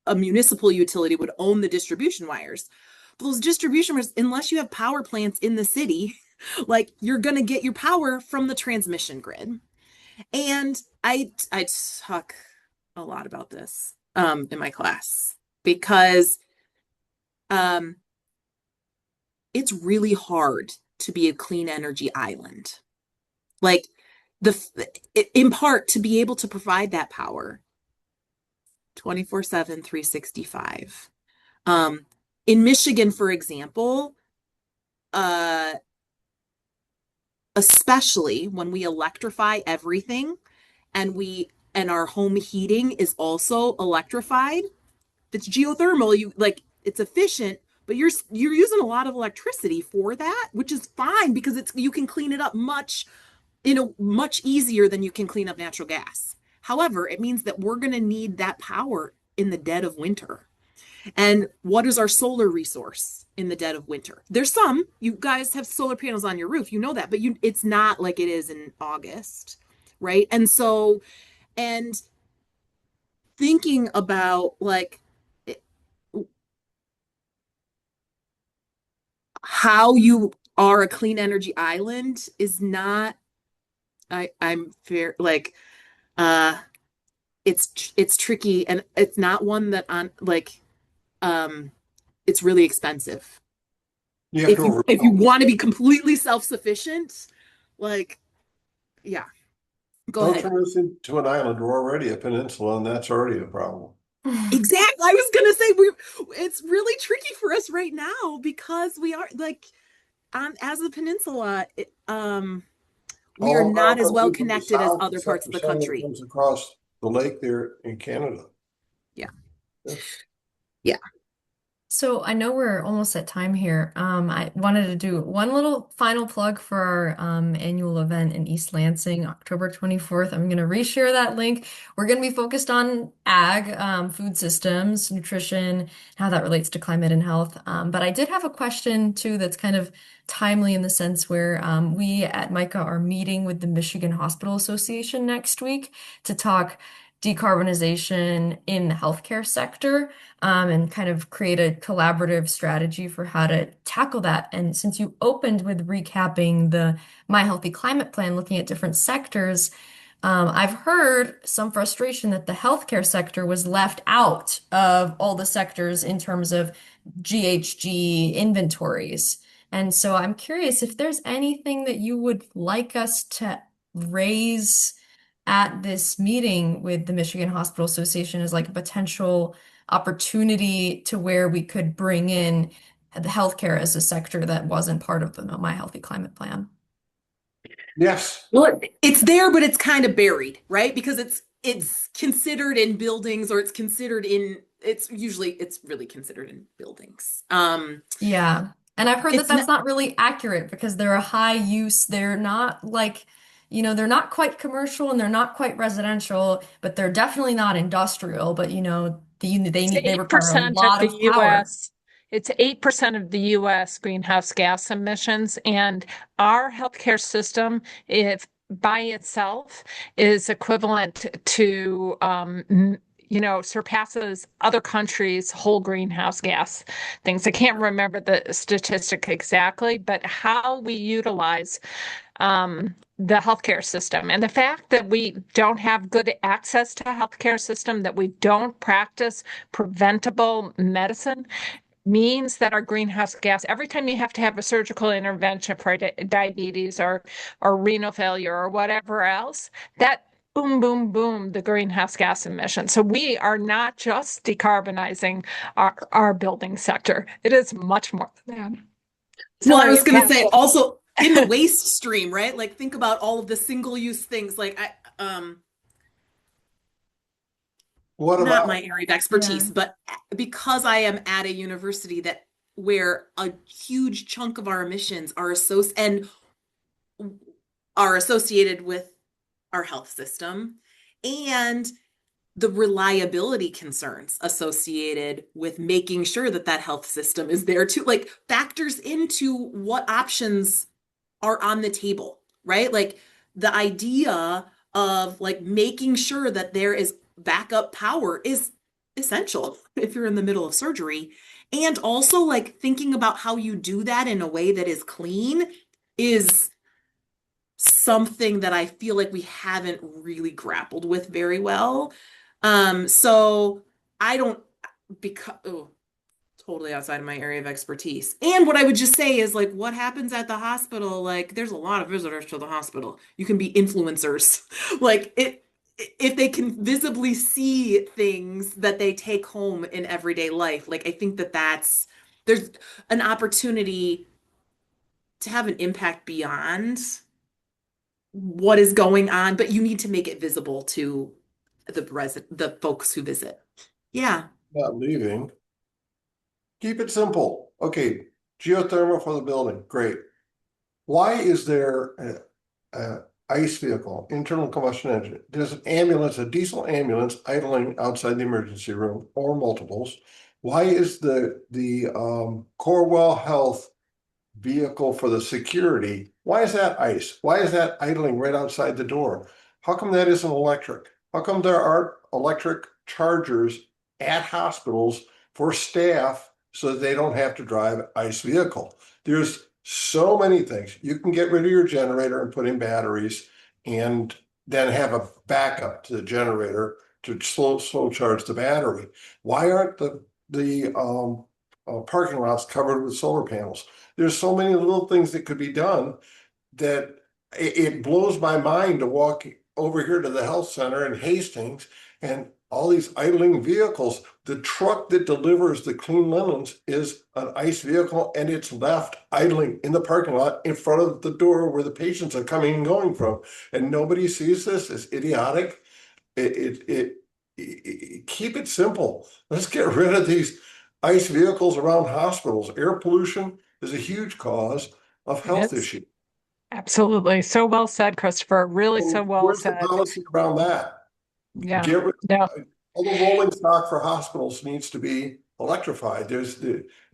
a municipal utility would own the distribution wires. But those distribution wires, unless you have power plants in the city, like you're going to get your power from the transmission grid. And I talk a lot about this in my class because it's really hard to be a clean energy island. Like in part to be able to provide that power 24/7, 365. In Michigan, for example, especially when we electrify everything and our home heating is also electrified. If it's geothermal, it's efficient, but you're using a lot of electricity for that, which is fine because you can clean it up much easier than you can clean up natural gas. However, it means that we're going to need that power in the dead of winter. And what is our solar resource in the dead of winter? There's some. You guys have solar panels on your roof, you know that, but it's not like it is in August, right? And so, and thinking about like how you are a clean energy island is not, I'm fair, like, it's tricky and it's not one that it's really expensive. You have If you want to be completely self-sufficient, like, yeah. Go don't ahead. turn us into an island. We're already a peninsula, and that's already a problem. Exactly. I was gonna say it's really tricky for us right now because we are like as a peninsula, we are All not as well comes from the connected as south, other except parts of for the some that country. comes across the lake there in Canada. Yeah. Yeah. So I know we're almost at time here. I wanted to do one little final plug for our annual event in East Lansing, October 24th. I'm going to reshare that link. We're going to be focused on food systems, nutrition, how that relates to climate and health. But I did have a question too that's kind of timely in the sense where we at MICA are meeting with the Michigan Hospital Association next week to talk decarbonization in the healthcare sector, and kind of create a collaborative strategy for how to tackle that. And since you opened with recapping the My Healthy Climate Plan, looking at different sectors, I've heard some frustration that the healthcare sector was left out of all the sectors in terms of GHG inventories. And so I'm curious if there's anything that you would like us to raise at this meeting with the Michigan Hospital Association as like a potential opportunity to where we could bring in the healthcare as a sector that wasn't part of the My Healthy Climate Plan. Yes. Well, it's there, but it's kind of buried, right? Because it's considered in buildings, or it's really considered in buildings. Yeah. And I've heard that It's that's not, not really accurate because they're a high use. They're not like, they're not quite commercial and they're not quite residential, but they're definitely not industrial. But It's they eight require a percent of lot the of power. US. It's 8% of the US greenhouse gas emissions. And our healthcare system, if by itself, is equivalent to surpasses other countries' whole greenhouse gas things. I can't remember the statistic exactly, but how we utilize the healthcare system and the fact that we don't have good access to a healthcare system, that we don't practice preventable medicine means that our greenhouse gas, every time you have to have a surgical intervention for diabetes or renal failure or whatever else, that boom, boom, boom, the greenhouse gas emissions. So we are not just decarbonizing our building sector. It is much more than that. well, I Sorry, was going to Pat. say also in the waste stream, right? Like think about all of the single-use things. Like What not about my area of Yeah. expertise, but because I am at a university where a huge chunk of our emissions are associated with our health system, and the reliability concerns associated with making sure that that health system is there too, like factors into what options are on the table, right? Like the idea of like making sure that there is backup power is essential if you're in the middle of surgery. And also like thinking about how you do that in a way that is clean is something that I feel like we haven't really grappled with very well. So I don't because totally outside of my area of expertise. And what I would just say is like what happens at the hospital, like there's a lot of visitors to the hospital. You can be influencers. Like if they can visibly see things that they take home in everyday life, like I think there's an opportunity to have an impact beyond what is going on, but you need to make it visible to the folks who visit. Yeah. not leaving? Keep it simple. Okay, geothermal for the building, great. Why is there a ICE vehicle, internal combustion engine? There's an ambulance, a diesel ambulance idling outside the emergency room or multiples. Why is the Corewell Health vehicle for the security, why is that ICE? Why is that idling right outside the door? How come that isn't electric? How come there aren't electric chargers at hospitals for staff so that they don't have to drive an ICE vehicle? There's so many things. You can get rid of your generator and put in batteries and then have a backup to the generator to slow charge the battery. Why aren't the parking lots covered with solar panels? There's so many little things that could be done that it blows my mind to walk over here to the health center in Hastings and all these idling vehicles. The truck that delivers the clean linens is an ICE vehicle, and it's left idling in the parking lot in front of the door where the patients are coming and going from. And nobody sees this. It's idiotic. Keep it simple. Let's get rid of these ICE vehicles around hospitals. Air pollution is a huge cause of health Yes. issues. Absolutely. So well said, Christopher. Really so well Where's the said. policy around that? Yeah. Get rid Yeah. all the rolling stock for hospitals needs to be electrified. Now I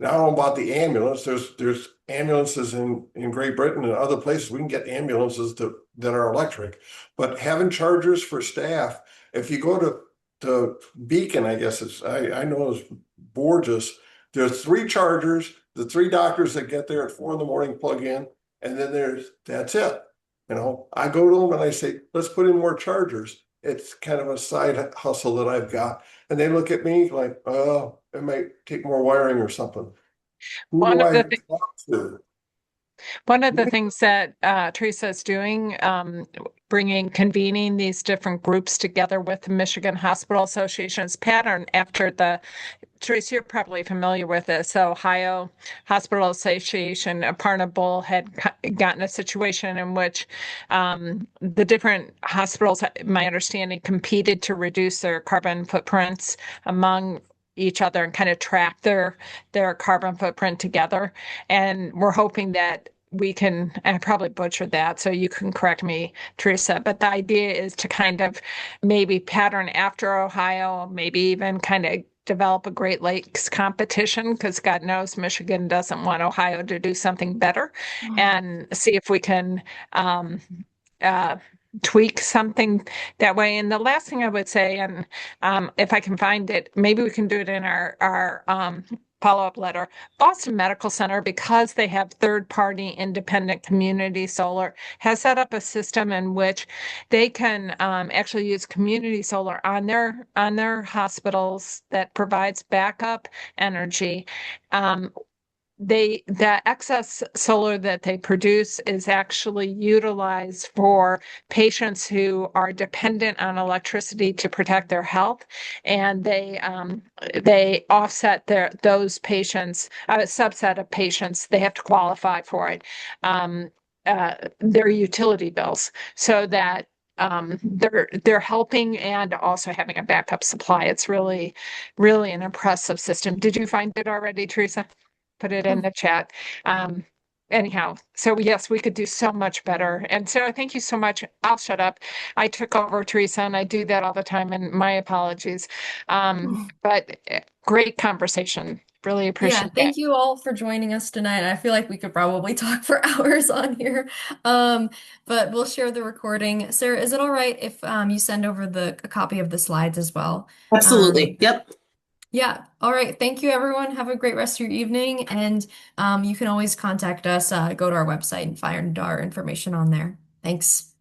don't know about the ambulance. There's ambulances in Great Britain and other places. We can get ambulances that are electric, but having chargers for staff. If you go to Beacon, I guess I know it's Borges. There's 3 chargers. The 3 doctors that get there at 4 in the morning plug in, and then that's it. You know, I go to them and I say, let's put in more chargers. It's kind of a side hustle that I've got. And they look at me like, oh, it might take more wiring or something. Who One do of I the talk to? One of the things that Teresa is doing, convening these different groups together with the Michigan Hospital Association's pattern after Teresa, you're probably familiar with this. Ohio Hospital Association, Aparna Bull had gotten a situation in which the different hospitals, my understanding, competed to reduce their carbon footprints among each other and kind of track their carbon footprint together. And we're hoping that we can, and I probably butchered that, so you can correct me, Teresa, but the idea is to kind of maybe pattern after Ohio, maybe even kind of develop a Great Lakes competition, because God knows Michigan doesn't want Ohio to do something better, and see if we can uh, tweak something that way. And the last thing I would say, and if I can find it, maybe we can do it in our follow-up letter. Boston Medical Center, because they have third-party independent community solar, has set up a system in which they can actually use community solar on their hospitals that provides backup energy. The excess solar that they produce is actually utilized for patients who are dependent on electricity to protect their health, and they offset those patients, a subset of patients, they have to qualify for it, their utility bills, so that they're helping and also having a backup supply. It's really, really an impressive system. Did you find it already, Teresa? Put it in the chat. Um, Anyhow, so yes, we could do so much better. And Sarah, thank you so much. I'll shut up. I took over, Teresa, and I do that all the time, and my apologies. But great conversation. Really Yeah, appreciate that. thank you all for joining us tonight. I feel like we could probably talk for hours on here. Um, but we'll share the recording. Sarah, is it all right if you send over a copy of the slides as well? Absolutely. Yep. Yeah. All right. Thank you, everyone. Have a great rest of your evening. And you can always contact us. Go to our website and find our information on there. Thanks.